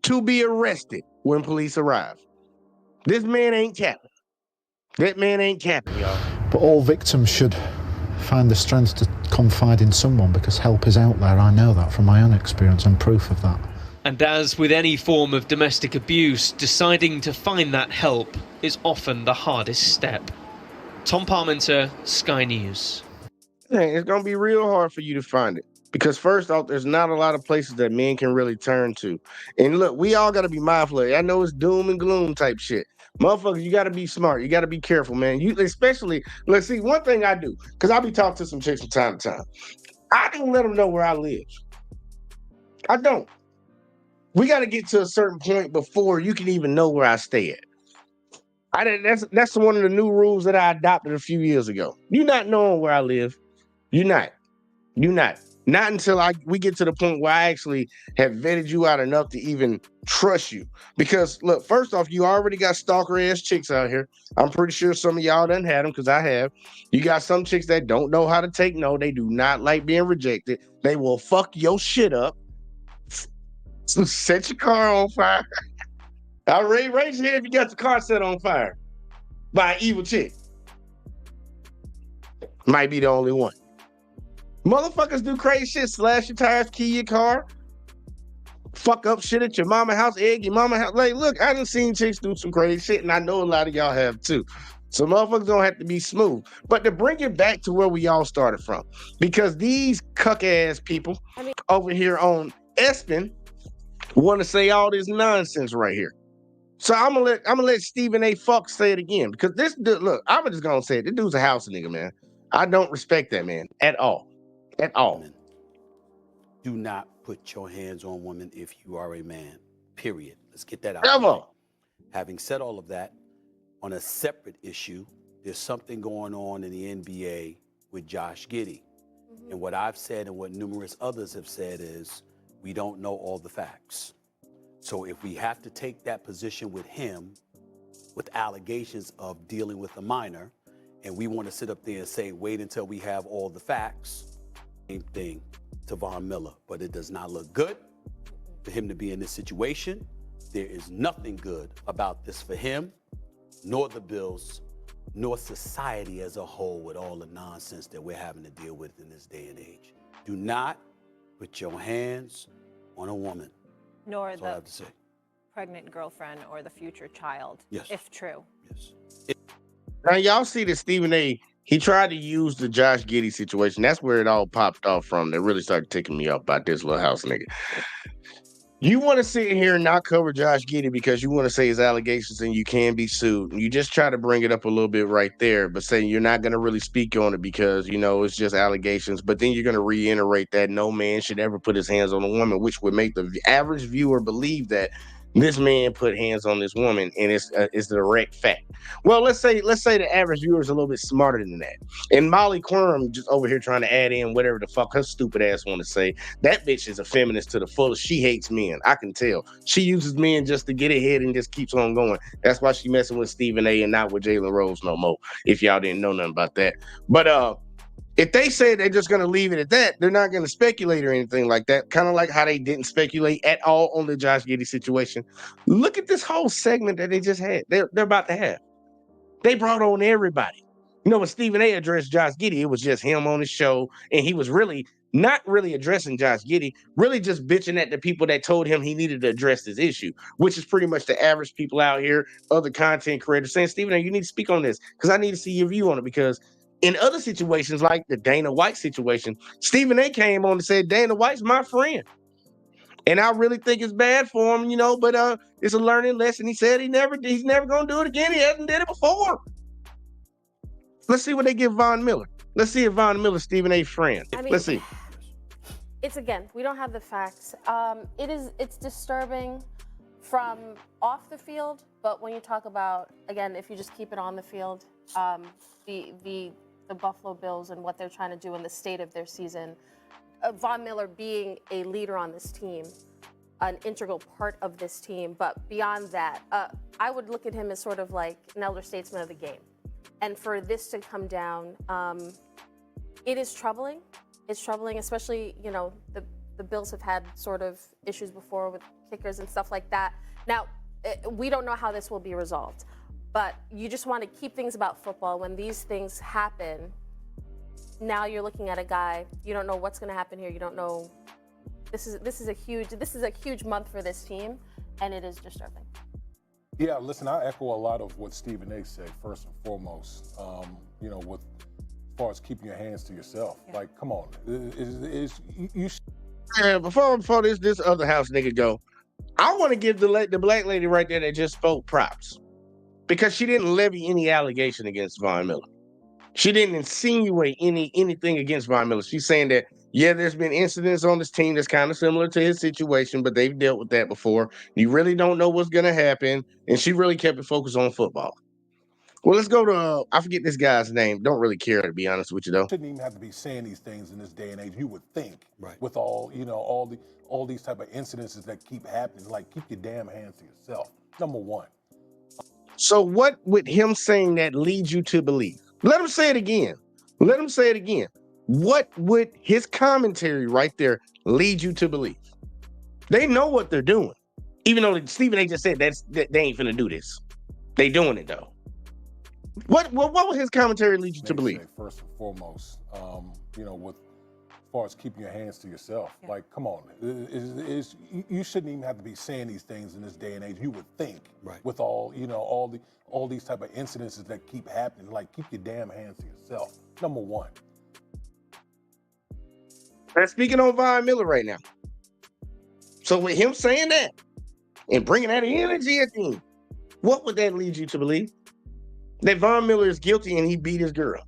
to be arrested when police arrive. This man ain't capping. That man ain't capping, y'all. But all victims should find the strength to confide in someone, because help is out there. I know that from my own experience and proof of that. And as with any form of domestic abuse, deciding to find that help is often the hardest step. Tom Parmenter, Sky News. It's going to be real hard for you to find it, because first off, there's not a lot of places that men can really turn to. And look, we all got to be mindful of it. I know it's doom and gloom type shit. Motherfuckers, you got to be smart. You got to be careful, man. You especially, let's see, one thing I do, because I be talking to some chicks from time to time. I don't let them know where I live. I don't. We got to get to a certain point before you can even know where I stay at. That's one of the new rules that I adopted a few years ago. You not knowing where I live. You're not. Not until we get to the point where I actually have vetted you out enough to even trust you. Because, look, first off, you already got stalker-ass chicks out here. I'm pretty sure some of y'all done had them, because I have. You got some chicks that don't know how to take no. They do not like being rejected. They will fuck your shit up. So set your car on fire. I'll raise your hand if you got the car set on fire by an evil chick. Might be the only one. Motherfuckers do crazy shit, slash your tires, key your car, fuck up shit at your mama house, egg your mama house. Like, look, I done seen chicks do some crazy shit, and I know a lot of y'all have too. So motherfuckers don't have to be smooth. But to bring it back to where we all started from, because these cuck-ass people over here on ESPN want to say all this nonsense right here. So I'm gonna let Stephen A. Fox say it again, because this dude, look, I'm just gonna say it. This dude's a house nigga, man. I don't respect that man at all. At all. Do not put your hands on women if you are a man. Period. Let's get that out. Ever. Having said all of that, on a separate issue, there's something going on in the NBA with Josh Giddey. And what I've said and what numerous others have said is we don't know all the facts. So if we have to take that position with him, with allegations of dealing with a minor, and we want to sit up there and say, wait until we have all the facts, same thing to Von Miller. But it does not look good for him to be in this situation. There is nothing good about this for him, nor the Bills, nor society as a whole, with all the nonsense that we're having to deal with in this day and age. Do not put your hands on a woman. Nor That's all I the have to say. pregnant girlfriend or the future child, Yes. if true. Now y'all see that Stephen A. He tried to use the Josh Giddey situation. That's where it all popped off from. That really started ticking me up about this little house nigga. You want to sit here and not cover Josh Giddey because you want to say his allegations and you can be sued. You just try to bring it up a little bit right there, but saying you're not going to really speak on it because, you know, it's just allegations. But then you're going to reiterate that no man should ever put his hands on a woman, which would make the average viewer believe that this man put hands on this woman, and it's the direct fact. Well, let's say the average viewer is a little bit smarter than that. And Molly Quirm just over here trying to add in whatever the fuck her stupid ass want to say. That bitch is a feminist to the fullest. She hates men. I can tell. She uses men just to get ahead and just keeps on going. That's why she messing with Stephen A. and not with Jalen Rose no more. If y'all didn't know nothing about that, but if they say they're just going to leave it at that, they're not going to speculate or anything like that. Kind of like how they didn't speculate at all on the Josh Giddey situation. Look at this whole segment that they just had. They're about to have. They brought on everybody. You know, when Stephen A. addressed Josh Giddey, it was just him on his show, and he was really not really addressing Josh Giddey, really just bitching at the people that told him he needed to address this issue, which is pretty much the average people out here, other content creators saying, Stephen A., you need to speak on this because I need to see your view on it, because in other situations, like the Dana White situation, Stephen A. came on and said, Dana White's my friend. And I really think it's bad for him, you know, but it's a learning lesson. He said he's never going to do it again. He hasn't did it before. Let's see what they give Von Miller. Let's see if Von Miller's Stephen A.'s friend. Let's see. It's, again, we don't have the facts. It's disturbing from off the field, but when you talk about, again, if you just keep it on the field, the Buffalo Bills and what they're trying to do in the state of their season, Von Miller being a leader on this team, an integral part of this team. But beyond that, I would look at him as sort of like an elder statesman of the game. And for this to come down, it is troubling. It's troubling, especially, you know, the Bills have had sort of issues before with kickers and stuff like that. Now, we don't know how this will be resolved. But you just want to keep things about football. When these things happen, now you're looking at a guy, you don't know what's going to happen here. You don't know. This is a huge month for this team, and it is disturbing. Yeah, listen, I echo a lot of what Stephen A. said, first and foremost. You know, with as far as keeping your hands to yourself. Yeah. Like, come on. Before this other house nigga go, I want to give the black lady right there that just spoke props. Because she didn't levy any allegation against Von Miller. She didn't insinuate anything against Von Miller. She's saying that, yeah, there's been incidents on this team that's kind of similar to his situation, but they've dealt with that before. You really don't know what's going to happen. And she really kept it focused on football. Well, let's go to, I forget this guy's name. Don't really care, to be honest with you, though. Shouldn't even have to be saying these things in this day and age. You would think, right, with all, you know, all these type of incidences that keep happening, like, keep your damn hands to yourself. Number one. So what would him saying that lead you to believe? Let him say it again. Let him say it again. What would his commentary right there lead you to believe? They know what they're doing. Even though Stephen A. just said that they ain't finna do this. They doing it though. What would his commentary lead you to believe? First and foremost, with as far as keeping your hands to yourself, like, come on, you shouldn't even have to be saying these things in this day and age. You would think, with all these type of incidences that keep happening, like, keep your damn hands to yourself. Number one. That's speaking on Von Miller right now. So with him saying that and bringing that energy at the end, what would that lead you to believe? That Von Miller is guilty and he beat his girl,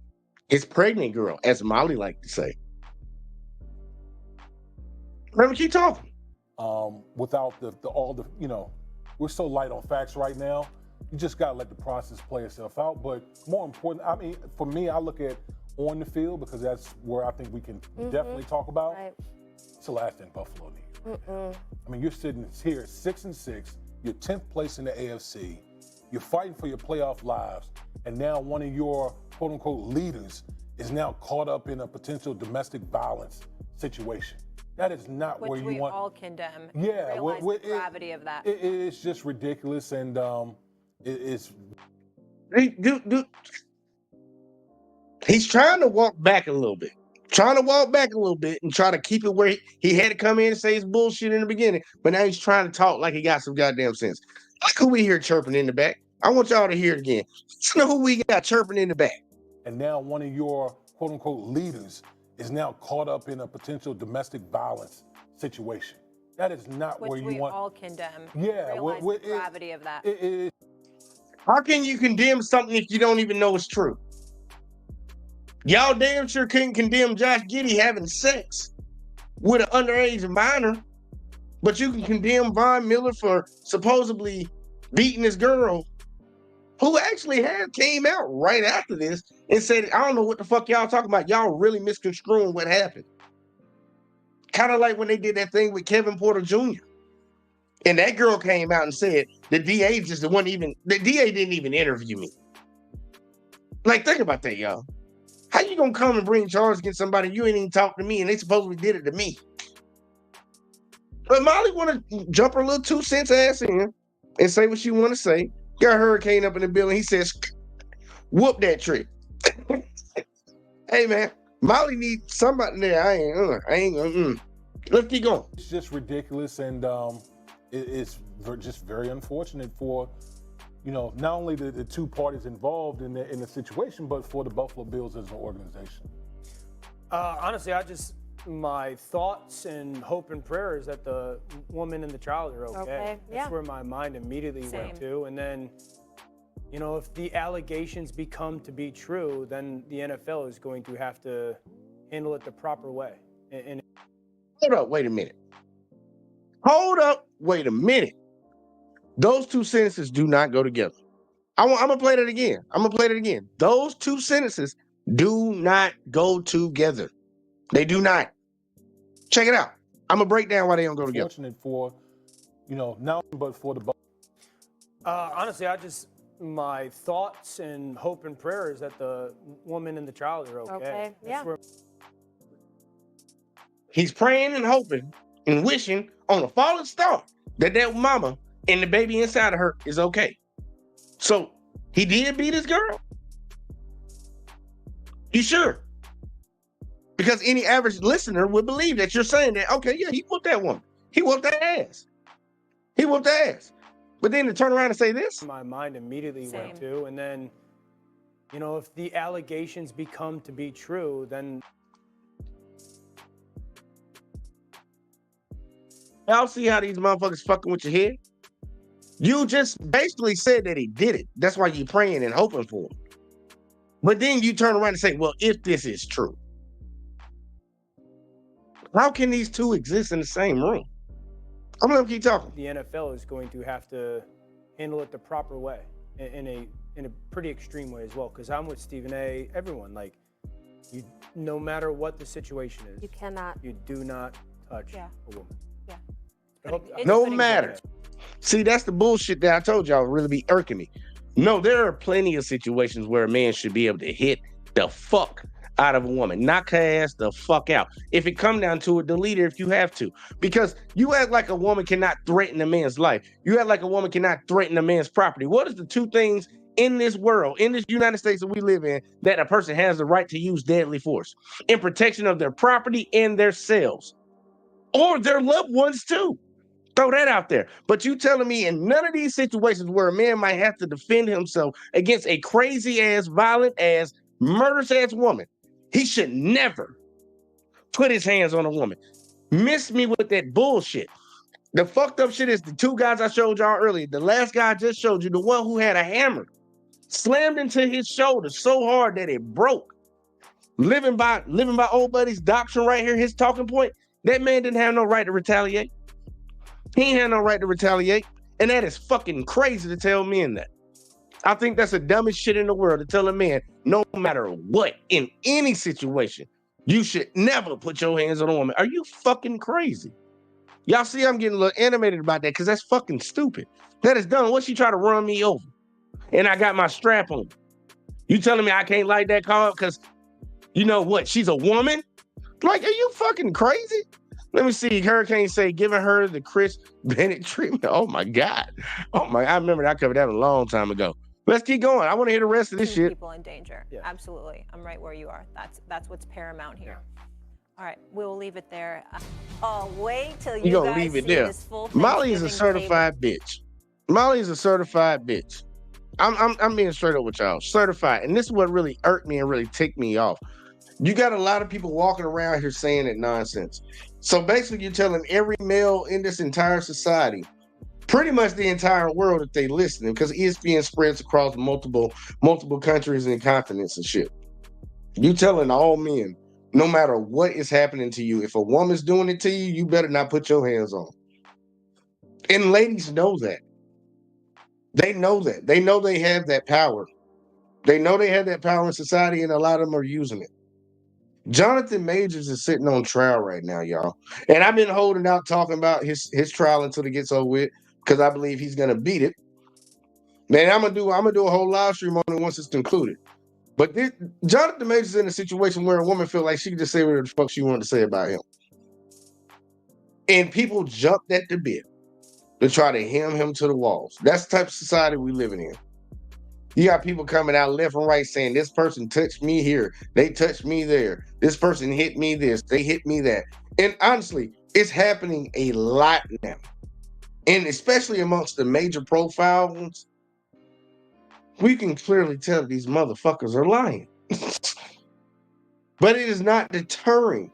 his pregnant girl, as Molly liked to say. Remember, keep talking. Without we're so light on facts right now. You just gotta let the process play itself out. But more important, I mean, for me, I look at on the field because that's where I think we can definitely talk about. Right. It's the last thing Buffalo needs. I mean, you're sitting here 6-6. You're 10th place in the AFC. You're fighting for your playoff lives, and now one of your quote-unquote leaders is now caught up in a potential domestic violence situation. That is not where you want. Which we all condemn. Yeah, realize the gravity of that. It's just ridiculous, and it's. He's trying to walk back a little bit. And try to keep it where he had to come in and say his bullshit in the beginning, but now he's trying to talk like he got some goddamn sense. Look who we hear chirping in the back. I want y'all to hear it again. Let's know who we got chirping in the back. And now one of your quote-unquote leaders is now caught up in a potential domestic violence situation. That is not where you want. Which we all condemn. Yeah, realize the gravity of that. How can you condemn something if you don't even know it's true? Y'all damn sure couldn't condemn Josh Giddey having sex with an underage minor, but you can condemn Von Miller for supposedly beating his girl, who actually came out right after this and said, I don't know what the fuck y'all talking about. Y'all really misconstruing what happened. Kind of like when they did that thing with Kevin Porter Jr. And that girl came out and said, the DA didn't even interview me. Like, think about that, y'all. How you gonna come and bring charges against somebody you ain't even talk to me and they supposedly did it to me? But Molly want to jump her little 2 cents ass in and say what she want to say. Got Hurricane up in the building. He says, whoop that trick. Hey, man, Molly needs somebody there. I ain't. Let's keep going. It's just ridiculous, and it's just very unfortunate for, not only the two parties involved in the situation, but for the Buffalo Bills as an organization. Honestly, my thoughts and hope and prayer is that the woman and the child are okay. That's where my mind immediately went to. And then, if the allegations become to be true, then the NFL is going to have to handle it the proper way. Hold up, wait a minute. Those two sentences do not go together. I'm gonna play that again. Those two sentences do not go together. They do not. Check it out. I'm gonna break down why they don't go together. Fortunate for, now, but for the. Honestly, my thoughts and hope and prayer is that the woman and the child are okay. He's praying and hoping and wishing on a falling star that mama and the baby inside of her is okay. So he did beat his girl? You sure? Because any average listener would believe that you're saying that, okay, yeah, he whooped that woman. He whooped that ass. But then to turn around and say this? My mind immediately went to, and then, if the allegations become to be true, then. Y'all see how these motherfuckers fucking with your head? You just basically said that he did it. That's why you're praying and hoping for him. But then you turn around and say, well, if this is true. How can these two exist in the same room? I'm gonna keep talking. The NFL is going to have to handle it the proper way, in a pretty extreme way as well. Because I'm with Stephen A. Everyone, you, no matter what the situation is, you do not touch a woman. No matter. See, that's the bullshit that I told y'all really be irking me. No, there are plenty of situations where a man should be able to hit the fuck out of a woman. Knock her ass the fuck out. If it come down to it, delete her if you have to. Because you act like a woman cannot threaten a man's life. You act like a woman cannot threaten a man's property. What is the two things in this world, in this United States that we live in, that a person has the right to use deadly force in protection of their property and their selves? Or their loved ones too. Throw that out there. But you telling me in none of these situations where a man might have to defend himself against a crazy ass, violent ass, murderous ass woman, he should never put his hands on a woman. Miss me with that bullshit. The fucked up shit is the two guys I showed y'all earlier. The last guy I just showed you, the one who had a hammer slammed into his shoulder so hard that it broke. Living by old buddy's doctrine right here, his talking point, that man didn't have no right to retaliate. He ain't had no right to retaliate. And that is fucking crazy to tell men that. I think that's the dumbest shit in the world, to tell a man, no matter what, in any situation, you should never put your hands on a woman. Are you fucking crazy? Y'all see I'm getting a little animated about that because that's fucking stupid. That is dumb. What, she try to run me over? And I got my strap on. You telling me I can't light that car up because, you know what, she's a woman? Like, are you fucking crazy? Let me see. Hurricane say, giving her the Chris Bennett treatment. Oh my God. Oh my, I remember I covered that a long time ago. Let's keep going. I want to hear the rest of this shit. People in danger. Yeah. Absolutely. I'm right where you are. That's what's paramount here. All right, we'll leave it there. Oh, wait till you gonna guys leave it see there. this full Molly is a Thanksgiving certified bitch. Molly is a certified bitch. I'm being straight up with y'all. Certified. And this is what really irked me and really ticked me off. You got a lot of people walking around here saying that nonsense. So basically you're telling every male in this entire society, pretty much the entire world, that they listening, because ESPN spreads across multiple countries and continents and shit. You telling all men, no matter what is happening to you, if a woman's doing it to you, you better not put your hands on. And ladies know that. They know that. They know they have that power. They know they have that power in society, and a lot of them are using it. Jonathan Majors is sitting on trial right now, y'all. And I've been holding out talking about his trial until it gets over with, because I believe he's gonna beat it. Man, I'm gonna do a whole live stream on it once it's concluded. But Jonathan Majors is in a situation where a woman feels like she can just say whatever the fuck she wanted to say about him. And people jumped at the bit to try to hem him to the walls. That's the type of society we living in. You got people coming out left and right saying, this person touched me here, they touched me there, this person hit me this, they hit me that. And honestly, it's happening a lot now. And especially amongst the major profile ones, we can clearly tell these motherfuckers are lying. But it is not deterring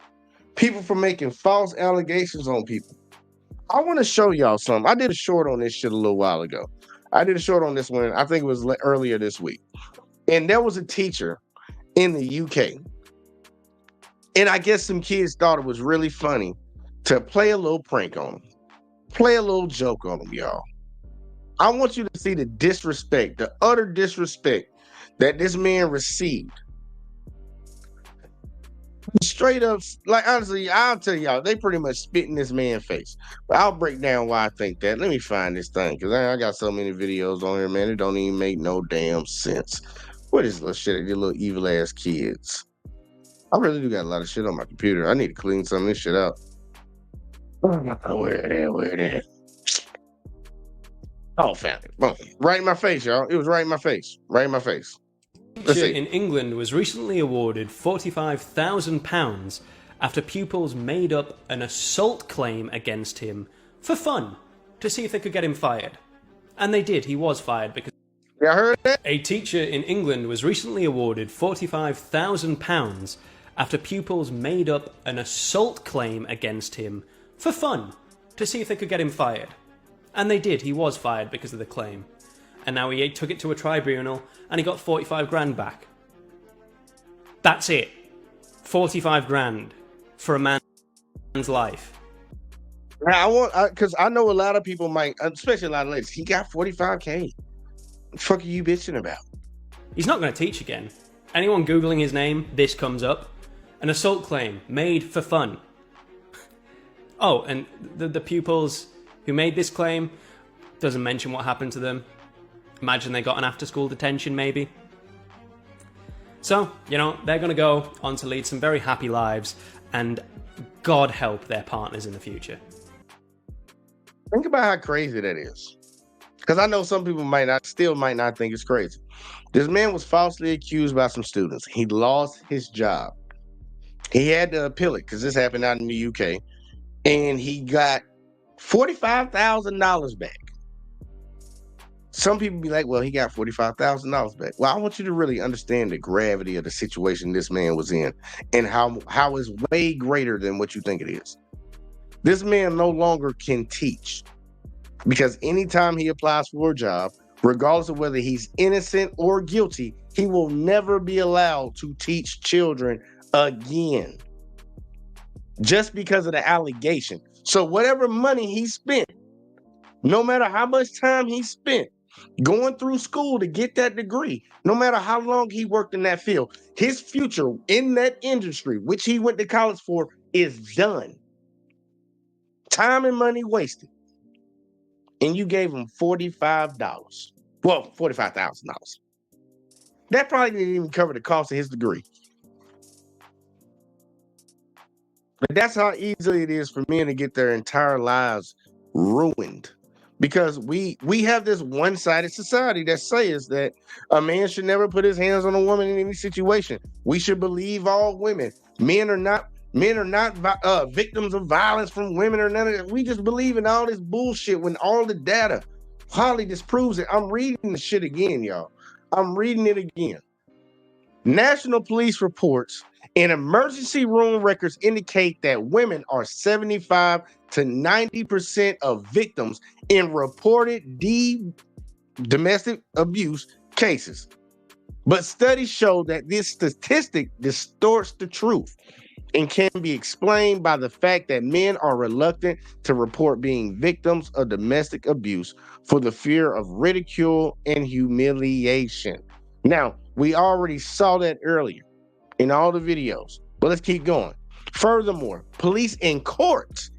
people from making false allegations on people. I want to show y'all something. I did a short on this shit a little while ago. I did a short on this one, I think it was earlier this week. And there was a teacher in the UK. And I guess some kids thought it was really funny to play a little prank on them. Play a little joke on them, y'all. I want you to see the disrespect, the utter disrespect that this man received. Straight up, like, honestly, I'll tell y'all, they pretty much spit in this man's face. But I'll break down why I think that. Let me find this thing, because I got so many videos on here, man. It don't even make no damn sense. What is this shit of your little evil ass kids? I really do got a lot of shit on my computer. I need to clean some of this shit out. Where it is? Oh, found it. Boom. Right in my face, y'all. It was right in my face. Right in my face. Let's see. In England was recently awarded £45,000 after pupils made up an assault claim against him for fun, to see if they could get him fired. And they did. He was fired because... Yeah, I heard that. A teacher in England was recently awarded £45,000 after pupils made up an assault claim against him for fun, to see if they could get him fired. And they did. He was fired because of the claim. And now he took it to a tribunal and he got 45 grand back. That's it. 45 grand for a man's life. Now, because I know a lot of people might, especially a lot of ladies, he got 45K. What the fuck are you bitching about? He's not going to teach again. Anyone Googling his name, this comes up. An assault claim made for fun. Oh, and the pupils who made this claim doesn't mention what happened to them. Imagine they got an after-school detention, maybe. So, they're going to go on to lead some very happy lives, and God help their partners in the future. Think about how crazy that is. Because I know some people might not think it's crazy. This man was falsely accused by some students. He lost his job. He had to appeal it because this happened out in the UK. And he got $45,000 back. Some people be like, well, he got $45,000 back. Well, I want you to really understand the gravity of the situation this man was in and how it's way greater than what you think it is. This man no longer can teach because anytime he applies for a job, regardless of whether he's innocent or guilty, he will never be allowed to teach children again just because of the allegation. So whatever money he spent, no matter how much time he spent going through school to get that degree, no matter how long he worked in that field, his future in that industry, which he went to college for, is done. Time and money wasted. And you gave him $45. Well, $45,000. That probably didn't even cover the cost of his degree. But that's how easy it is for men to get their entire lives ruined. Because we have this one-sided society that says that a man should never put his hands on a woman in any situation. We should believe all women. Men are not victims of violence from women or none of that. We just believe in all this bullshit when all the data hardly disproves it. I'm reading the shit again, y'all. I'm reading it again. National police reports and emergency room records indicate that women are 75 to 90% of victims in reported domestic abuse cases. But studies show that this statistic distorts the truth and can be explained by the fact that men are reluctant to report being victims of domestic abuse for the fear of ridicule and humiliation. Now, we already saw that earlier in all the videos, but let's keep going. Furthermore, police and courts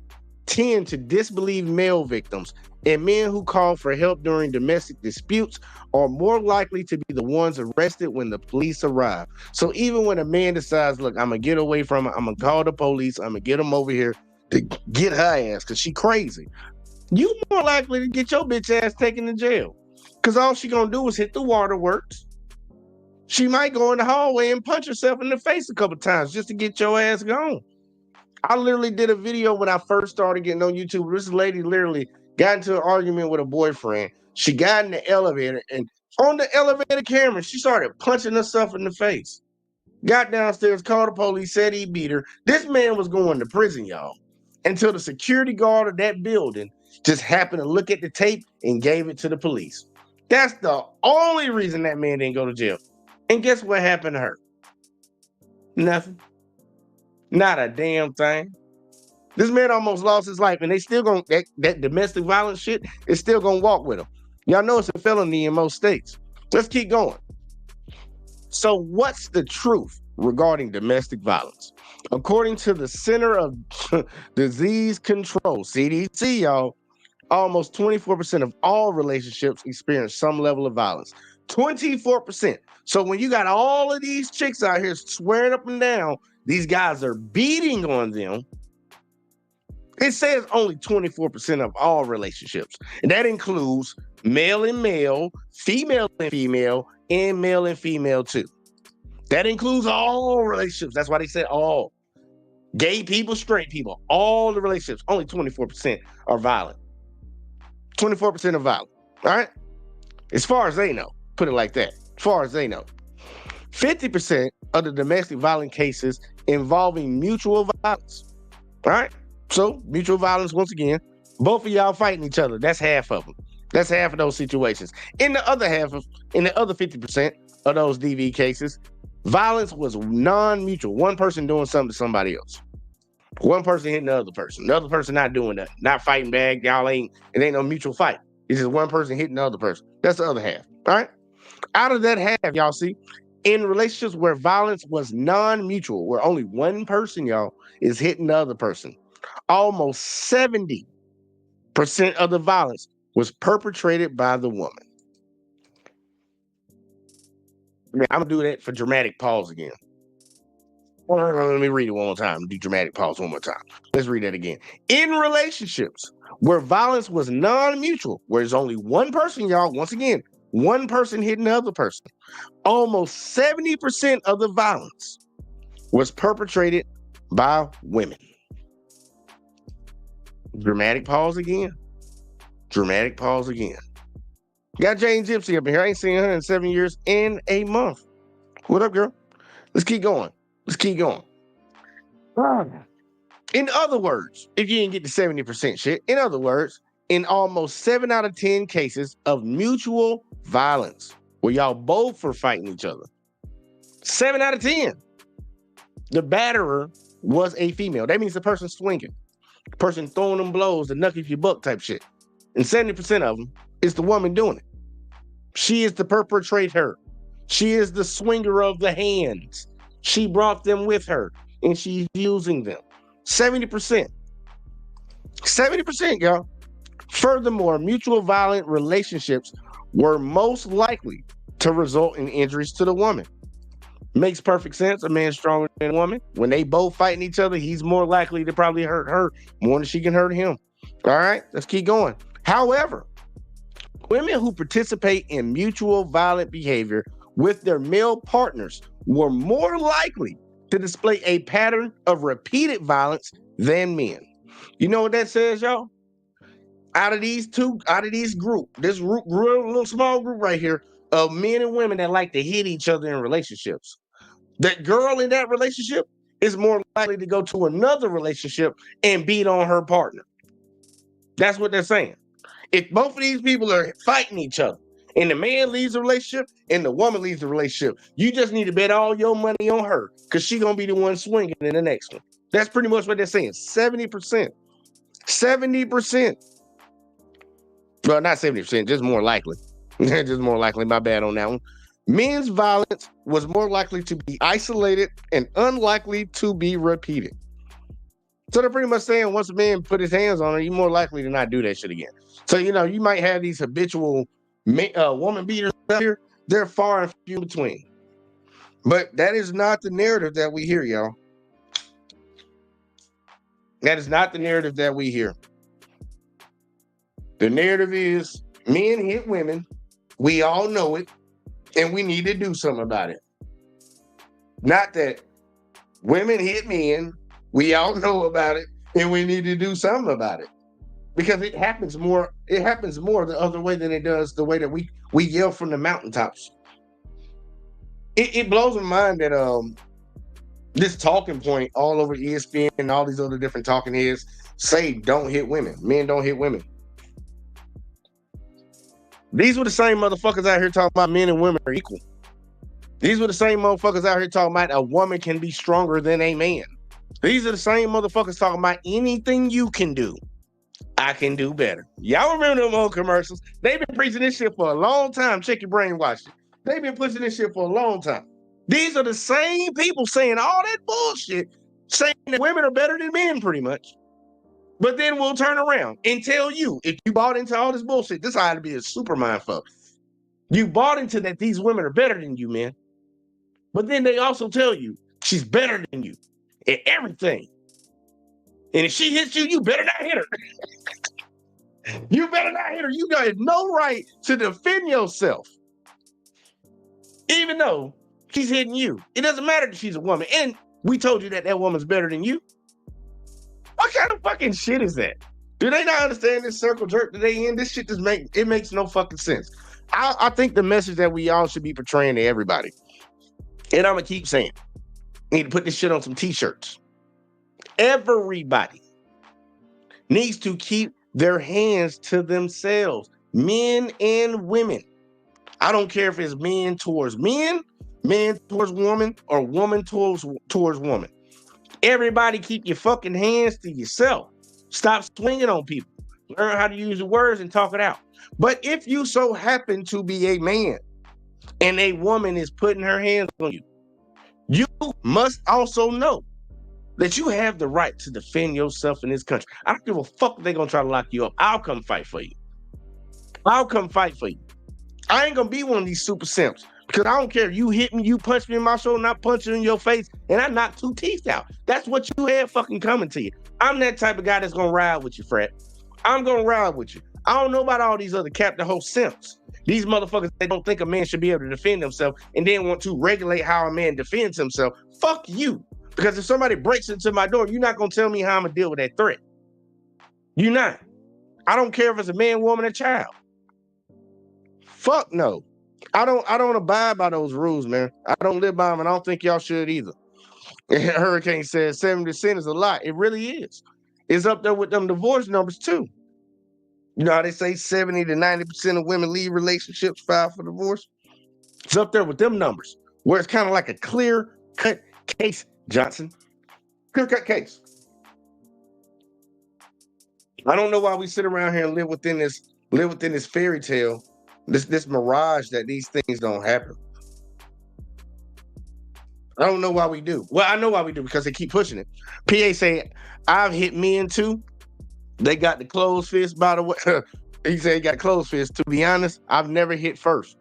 tend to disbelieve male victims, and men who call for help during domestic disputes are more likely to be the ones arrested when the police arrive. So even when a man decides, look, I'm gonna get away from her, I'm gonna call the police, I'm gonna get them over here to get her ass because she crazy, you more likely to get your bitch ass taken to jail because all she gonna do is hit the waterworks. She might go in the hallway and punch herself in the face a couple times just to get your ass gone. I literally did a video when I first started getting on YouTube. This lady literally got into an argument with a boyfriend. She got in the elevator, and on the elevator camera, she started punching herself in the face. Got downstairs, called the police, said he beat her. This man was going to prison, y'all, until the security guard of that building just happened to look at the tape and gave it to the police. That's the only reason that man didn't go to jail. And guess what happened to her? Nothing. Not a damn thing. This man almost lost his life, and they still gonna that domestic violence shit is still gonna walk with him. Y'all know it's a felony in most states. Let's keep going. So what's the truth regarding domestic violence? According to the Center of Disease Control, CDC, y'all, almost 24% of all relationships experience some level of violence. 24%. So when you got all of these chicks out here swearing up and down, these guys are beating on them. It says only 24% of all relationships. And that includes male and male, female and female, and male and female too. That includes all relationships. That's why they said all. Gay people, straight people, all the relationships, only 24% are violent. 24% are violent. All right? As far as they know, put it like that. As far as they know. 50% of the domestic violence cases involving mutual violence. All right? So, mutual violence, once again, both of y'all fighting each other. That's half of them. That's half of those situations. In the other 50% of those DV cases, violence was non-mutual. One person doing something to somebody else. One person hitting the other person. The other person not doing that. Not fighting back. It ain't no mutual fight. It's just one person hitting the other person. That's the other half. All right? Out of that half, y'all see, in relationships where violence was non-mutual, where only one person, y'all, is hitting the other person, almost 70% of the violence was perpetrated by the woman. I'm gonna do that for dramatic pause again. Let me read it one more time. Do dramatic pause one more time. Let's read that again. In relationships where violence was non-mutual, where there's only one person, y'all, once again, one person hitting the other person, almost 70% of the violence was perpetrated by women. Dramatic pause again. Dramatic pause again. Got Jane Gypsy up in here. I ain't seen her in 7 years and a month. What up, girl? Let's keep going. Let's keep going. In other words, if you didn't get the 70% shit, in other words, in almost 7 out of 10 cases of mutual violence, where y'all both were fighting each other, 7 out of 10, the batterer was a female. That means the person swinging, the person throwing them blows, the knuck if you buck type shit. And 70% of them is the woman doing it. She is the perpetrator. She is the swinger of the hands. She brought them with her, and she's using them. 70%. 70%, y'all. Furthermore, mutual violent relationships were most likely to result in injuries to the woman. Makes perfect sense. A man's stronger than a woman. When they both fighting each other, he's more likely to probably hurt her more than she can hurt him. All right, let's keep going. However, women who participate in mutual violent behavior with their male partners were more likely to display a pattern of repeated violence than men. You know what that says, y'all? Out of these group, this group, little small group right here of men and women that like to hit each other in relationships, that girl in that relationship is more likely to go to another relationship and beat on her partner. That's what they're saying. If both of these people are fighting each other and the man leaves the relationship and the woman leaves the relationship, you just need to bet all your money on her because she's going to be the one swinging in the next one. That's pretty much what they're saying. 70%. 70%. Well, not 70%, just more likely. Just more likely. My bad on that one. Men's violence was more likely to be isolated and unlikely to be repeated. So they're pretty much saying once a man put his hands on her, he's more likely to not do that shit again. So, you know, you might have these habitual woman beaters out here. They're far and few between. But that is not the narrative that we hear, y'all. That is not the narrative that we hear. The narrative is men hit women. We all know it. And we need to do something about it. Not that women hit men. We all know about it. And we need to do something about it. Because it happens more the other way than it does the way that we yell from the mountaintops. It blows my mind that this talking point all over ESPN and all these other different talking heads say don't hit women. Men don't hit women. These were the same motherfuckers out here talking about men and women are equal. These were the same motherfuckers out here talking about a woman can be stronger than a man. These are the same motherfuckers talking about anything you can do, I can do better. Y'all remember them old commercials? They've been preaching this shit for a long time. Check your brainwash. They've been pushing this shit for a long time. These are the same people saying all that bullshit, saying that women are better than men pretty much. But then we'll turn around and tell you, if you bought into all this bullshit, this ought to be a super mind fuck. You bought into that these women are better than you, man. But then they also tell you she's better than you at everything. And if she hits you, you better not hit her. You better not hit her. You got no right to defend yourself. Even though she's hitting you. It doesn't matter that she's a woman. And we told you that that woman's better than you. What kind of fucking shit is that? Do they not understand this circle jerk that they in? This shit just makes no fucking sense. I think the message that we all should be portraying to everybody, and I'm gonna keep saying, need to put this shit on some t-shirts. Everybody needs to keep their hands to themselves, men and women. I don't care if it's men towards men, man towards woman, or woman towards woman. Everybody keep your fucking hands to yourself. Stop swinging on people. Learn how to use the words and talk it out. But if you so happen to be a man and a woman is putting her hands on you, you must also know that you have the right to defend yourself in this country. I don't give a fuck if they're going to try to lock you up. I'll come fight for you. I'll come fight for you. I ain't going to be one of these super simps Because I don't care. You hit me, you punch me in my shoulder, and I punch you in your face, and I knock 2 teeth out. That's what you had fucking coming to you. I'm that type of guy that's gonna ride with you, Fred. I'm gonna ride with you. I don't know about all these other Captain Ho simps. These motherfuckers, they don't think a man should be able to defend himself and then want to regulate how a man defends himself. Fuck you. Because if somebody breaks into my door, you're not gonna tell me how I'm gonna deal with that threat. You're not. I don't care if it's a man, woman, or child. Fuck no. I don't abide by those rules, man. I don't live by them, and I don't think y'all should either. Hurricane says 70% is a lot. It really is. It's up there with them divorce numbers too. You know how they say 70 to 90% of women leave relationships, file for divorce? It's up there with them numbers, where it's kind of like a clear-cut case, Johnson. Clear-cut case. I don't know why we sit around here and live within this fairy tale, this mirage that these things don't happen. I don't know why we do. Well, I know why we do, because they keep pushing it. PA say, I've hit men too. They got the closed fist, by the way. He said he got closed fist. To be honest, I've never hit first.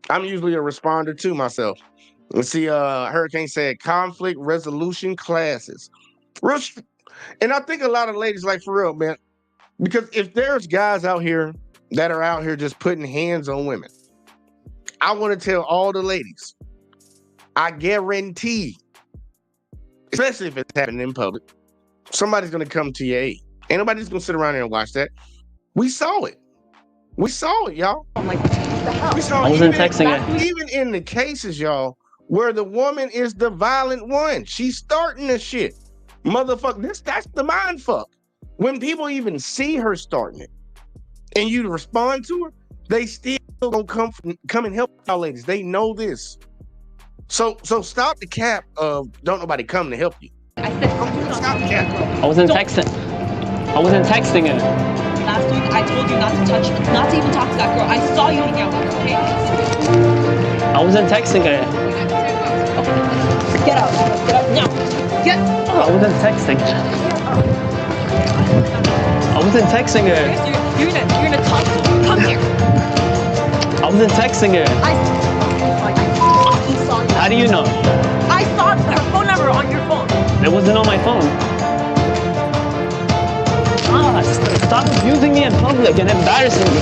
I'm usually a responder to myself. Let's see, Hurricane said conflict resolution classes. And I think a lot of ladies, like, for real, man, because if there's guys out here that are out here just putting hands on women, I want to tell all the ladies, I guarantee, especially if it's happening in public, somebody's going to come to your aid. Ain't nobody's going to sit around here and watch that. We saw it. We saw it, y'all. We saw I wasn't texting it. Even in the cases, y'all, where the woman is the violent one. She's starting the shit. Motherfucker, that's the mind fuck. When people even see her starting it and you respond to her, they still gonna come and help y'all ladies. They know this. So stop the cap of don't nobody come to help you. I said, stop the cap. I wasn't texting. I wasn't texting it. Last week, I told you not to touch, not to even talk to that girl. I saw you hanging out with her, okay? I wasn't texting it. Get out. Get out now. Get out. I wasn't texting. I wasn't texting her. You're gonna talk to her. Come here. I wasn't texting her. I fucking saw you. How do you know? I saw her phone number on your phone. It wasn't on my phone. Stop abusing me in public and embarrassing me.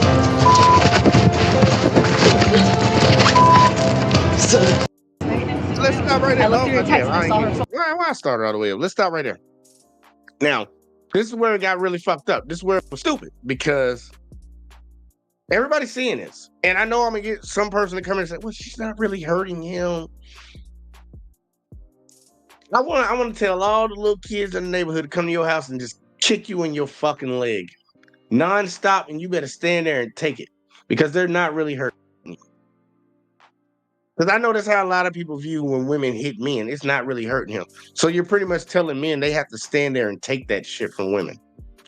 Let's stop right there. I looked through your text and I saw her phone. Why I started all the way up? Let's stop right there. Now, this is where it got really fucked up. This is where it was stupid, because everybody's seeing this. And I know I'm going to get some person to come in and say, well, she's not really hurting him. I want to tell all the little kids in the neighborhood to come to your house and just kick you in your fucking leg non-stop, and you better stand there and take it, because they're not really hurting you. Because I know that's how a lot of people view when women hit men. It's not really hurting him. So you're pretty much telling men they have to stand there and take that shit from women,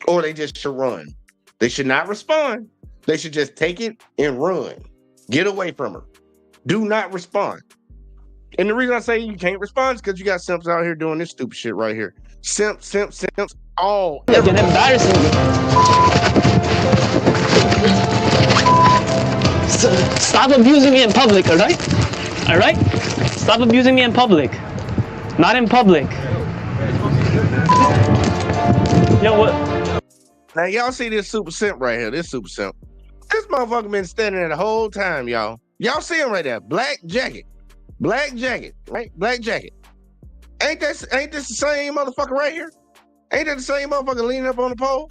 or they just should run. They should not respond. They should just take it and run. Get away from her. Do not respond. And the reason I say you can't respond is because you got simps out here doing this stupid shit right here. Simps, all. You're embarrassing me. Stop abusing me in public, alright? Alright? Stop abusing me in public. Not in public. Yo, what? Now, y'all see this super simp right here. This super simp. This motherfucker been standing there the whole time, y'all. Y'all see him right there. Black jacket. Black jacket, right? Black jacket. Ain't this the same motherfucker right here? Ain't that the same motherfucker leaning up on the pole?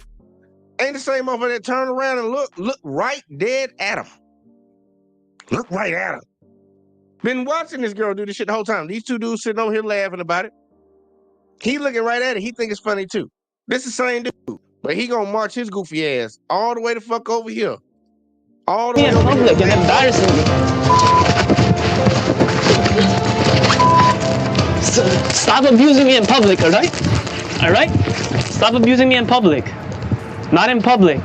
Ain't the same motherfucker that turned around and look right dead at him? Look right at him. Been watching this girl do this shit the whole time. These two dudes sitting over here laughing about it. He looking right at it. He think it's funny too. This is the same dude, but he gonna march his goofy ass all the way the fuck over here. All the way in over public here. and embarrassing me. Stop abusing me in public, alright? Alright? Stop abusing me in public. Not in public.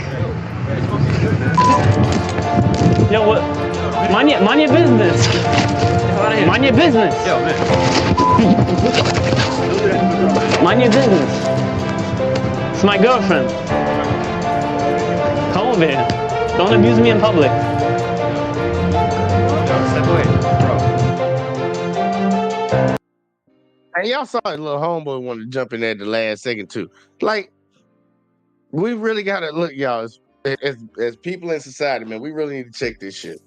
Yo, what? Mind your business. Mind your business. Yo, man. Mind your business. It's my girlfriend. Come over here. Don't abuse me in public. Yo, step away. And y'all saw a little homeboy wanted to jump in there at the last second too. Like, we really gotta look, y'all, as people in society, man. We really need to check this shit,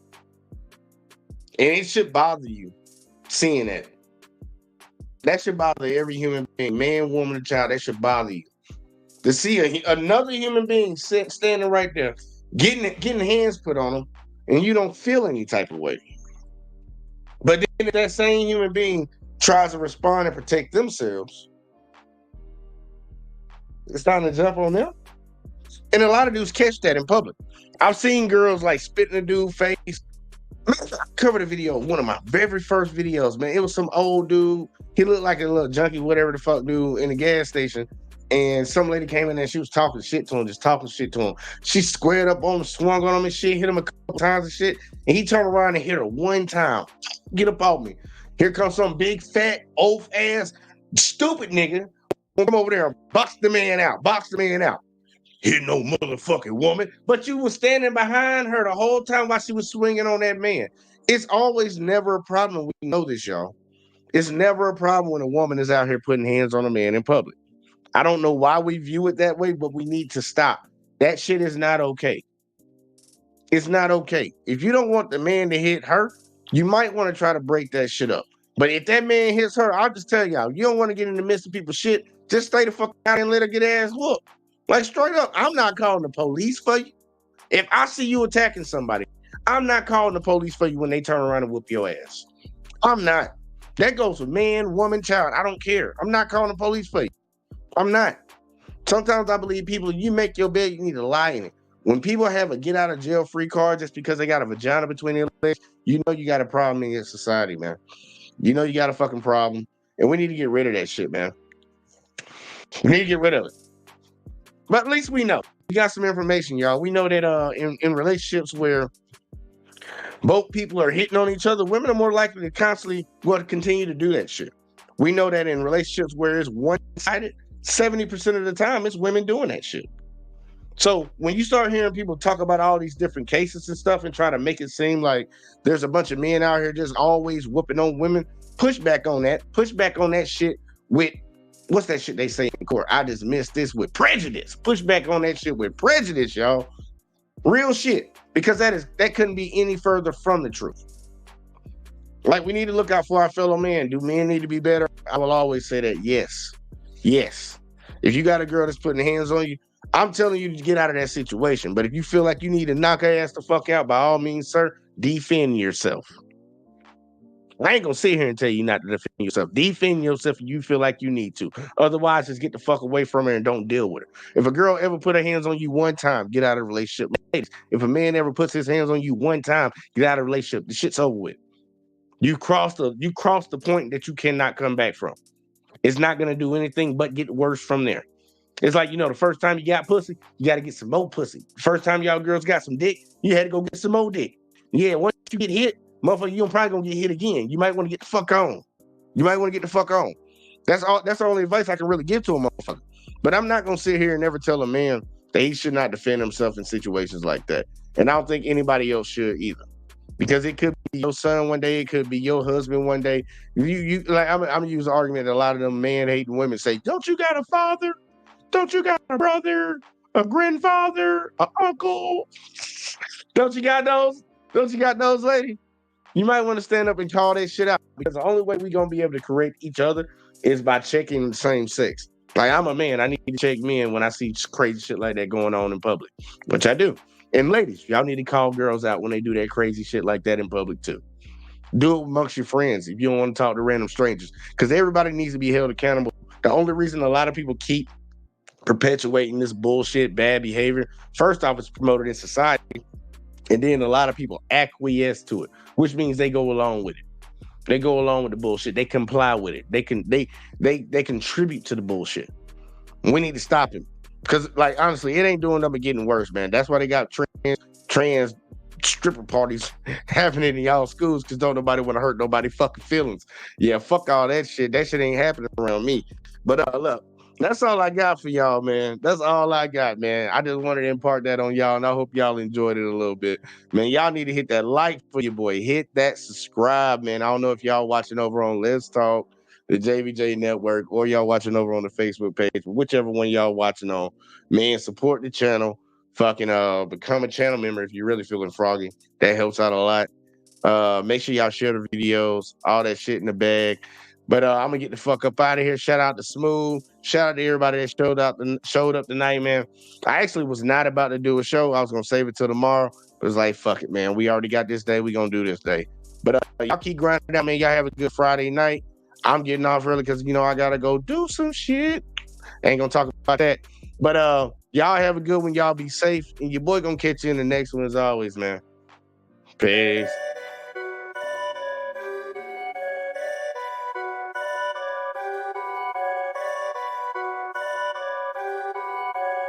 and it should bother you seeing that. That should bother every human being, man, woman, or child. That should bother you to see another human being standing right there, getting hands put on them, and you don't feel any type of way. But then if that same human being tries to respond and protect themselves, it's time to jump on them. And a lot of dudes catch that in public. I've seen girls like spit in a dude's face. Man, I covered a video, one of my very first videos, man. It was some old dude. He looked like a little junkie, whatever the fuck dude, in the gas station. And some lady came in there, she was talking shit to him, just talking shit to him. She squared up on him, swung on him and shit, hit him a couple times and shit. And he turned around and hit her one time. Get up off me. Here comes some big, fat, oaf ass, stupid nigga. Come over there and box the man out. Hit no motherfucking woman. But you were standing behind her the whole time while she was swinging on that man. It's always never a problem. We know this, y'all. It's never a problem when a woman is out here putting hands on a man in public. I don't know why we view it that way, but we need to stop. That shit is not okay. It's not okay. If you don't want the man to hit her, you might want to try to break that shit up. But if that man hits her, I'll just tell y'all, you don't want to get in the midst of people's shit. Just stay the fuck out and let her get ass whooped. Like, straight up, I'm not calling the police for you. If I see you attacking somebody, I'm not calling the police for you when they turn around and whoop your ass. I'm not. That goes for man, woman, child. I don't care. I'm not calling the police for you. I'm not. Sometimes I believe people, you make your bed, you need to lie in it. When people have a get out of jail free card just because they got a vagina between their legs, you know you got a problem in your society, man. You know you got a fucking problem. And we need to get rid of that shit, man. We need to get rid of it. But at least we know. We got some information, y'all. We know that in relationships where both people are hitting on each other, women are more likely to constantly want to continue to do that shit. We know that in relationships where it's one-sided, 70% of the time it's women doing that shit. So when you start hearing people talk about all these different cases and stuff and try to make it seem like there's a bunch of men out here just always whooping on women, push back on that. Push back on that shit with, what's that shit they say in court? I dismiss this with prejudice. Push back on that shit with prejudice, y'all. Real shit. Because that couldn't be any further from the truth. Like, we need to look out for our fellow men. Do men need to be better? I will always say that yes. Yes. If you got a girl that's putting hands on you, I'm telling you to get out of that situation. But if you feel like you need to knock her ass the fuck out, by all means, sir, defend yourself. I ain't gonna sit here and tell you not to defend yourself. Defend yourself if you feel like you need to. Otherwise, just get the fuck away from her and don't deal with her. If a girl ever put her hands on you one time, get out of the relationship. Ladies, if a man ever puts his hands on you one time, get out of the relationship. The shit's over with. You crossed the point that you cannot come back from. It's not gonna do anything but get worse from there. It's like, the first time you got pussy, you got to get some more pussy. First time y'all girls got some dick, you had to go get some more dick. Yeah, once you get hit, motherfucker, you're probably going to get hit again. You might want to get the fuck on. That's all. That's the only advice I can really give to a motherfucker. But I'm not going to sit here and never tell a man that he should not defend himself in situations like that. And I don't think anybody else should either. Because it could be your son one day, it could be your husband one day. You like, I'm going to use an argument that a lot of them man-hating women say, don't you got a father? Don't you got a brother, a grandfather, an uncle? Don't you got those? Don't you got those, lady? You might want to stand up and call that shit out, because the only way we're going to be able to correct each other is by checking the same sex. Like, I'm a man. I need to check men when I see crazy shit like that going on in public, which I do. And ladies, y'all need to call girls out when they do that crazy shit like that in public too. Do it amongst your friends if you don't want to talk to random strangers, because everybody needs to be held accountable. The only reason a lot of people keep perpetuating this bullshit, bad behavior, first off, it's promoted in society, and then a lot of people acquiesce to it, which means they go along with it. They go along with the bullshit. They comply with it. They contribute to the bullshit. We need to stop it, because, like, honestly, it ain't doing nothing but getting worse, man. That's why they got trans stripper parties happening in y'all schools, because don't nobody want to hurt nobody fucking feelings. Yeah, fuck all that shit. That shit ain't happening around me. But look. That's all I got for y'all, man. That's all I got, man. I just wanted to impart that on y'all, and I hope y'all enjoyed it a little bit. Man, y'all need to hit that like for your boy. Hit that subscribe, man. I don't know if y'all watching over on Let's Talk. the JVJ Network, or y'all watching over on the Facebook page, whichever one y'all watching on. Man, support the channel. Fucking become a channel member if you're really feeling froggy. That helps out a lot. Make sure y'all share the videos, all that shit in the bag. But I'm gonna get the fuck up out of here. Shout out to Smooth. Shout out to everybody that showed up tonight, man. I actually was not about to do a show. I was gonna save it till tomorrow. But it's like, fuck it, man. We already got this day. We gonna do this day. But y'all keep grinding out, man. Y'all have a good Friday night. I'm getting off early because I gotta go do some shit. Ain't gonna talk about that. But y'all have a good one. Y'all be safe. And your boy gonna catch you in the next one as always, man. Peace.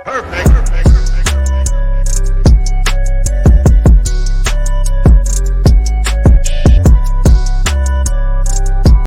Perfect.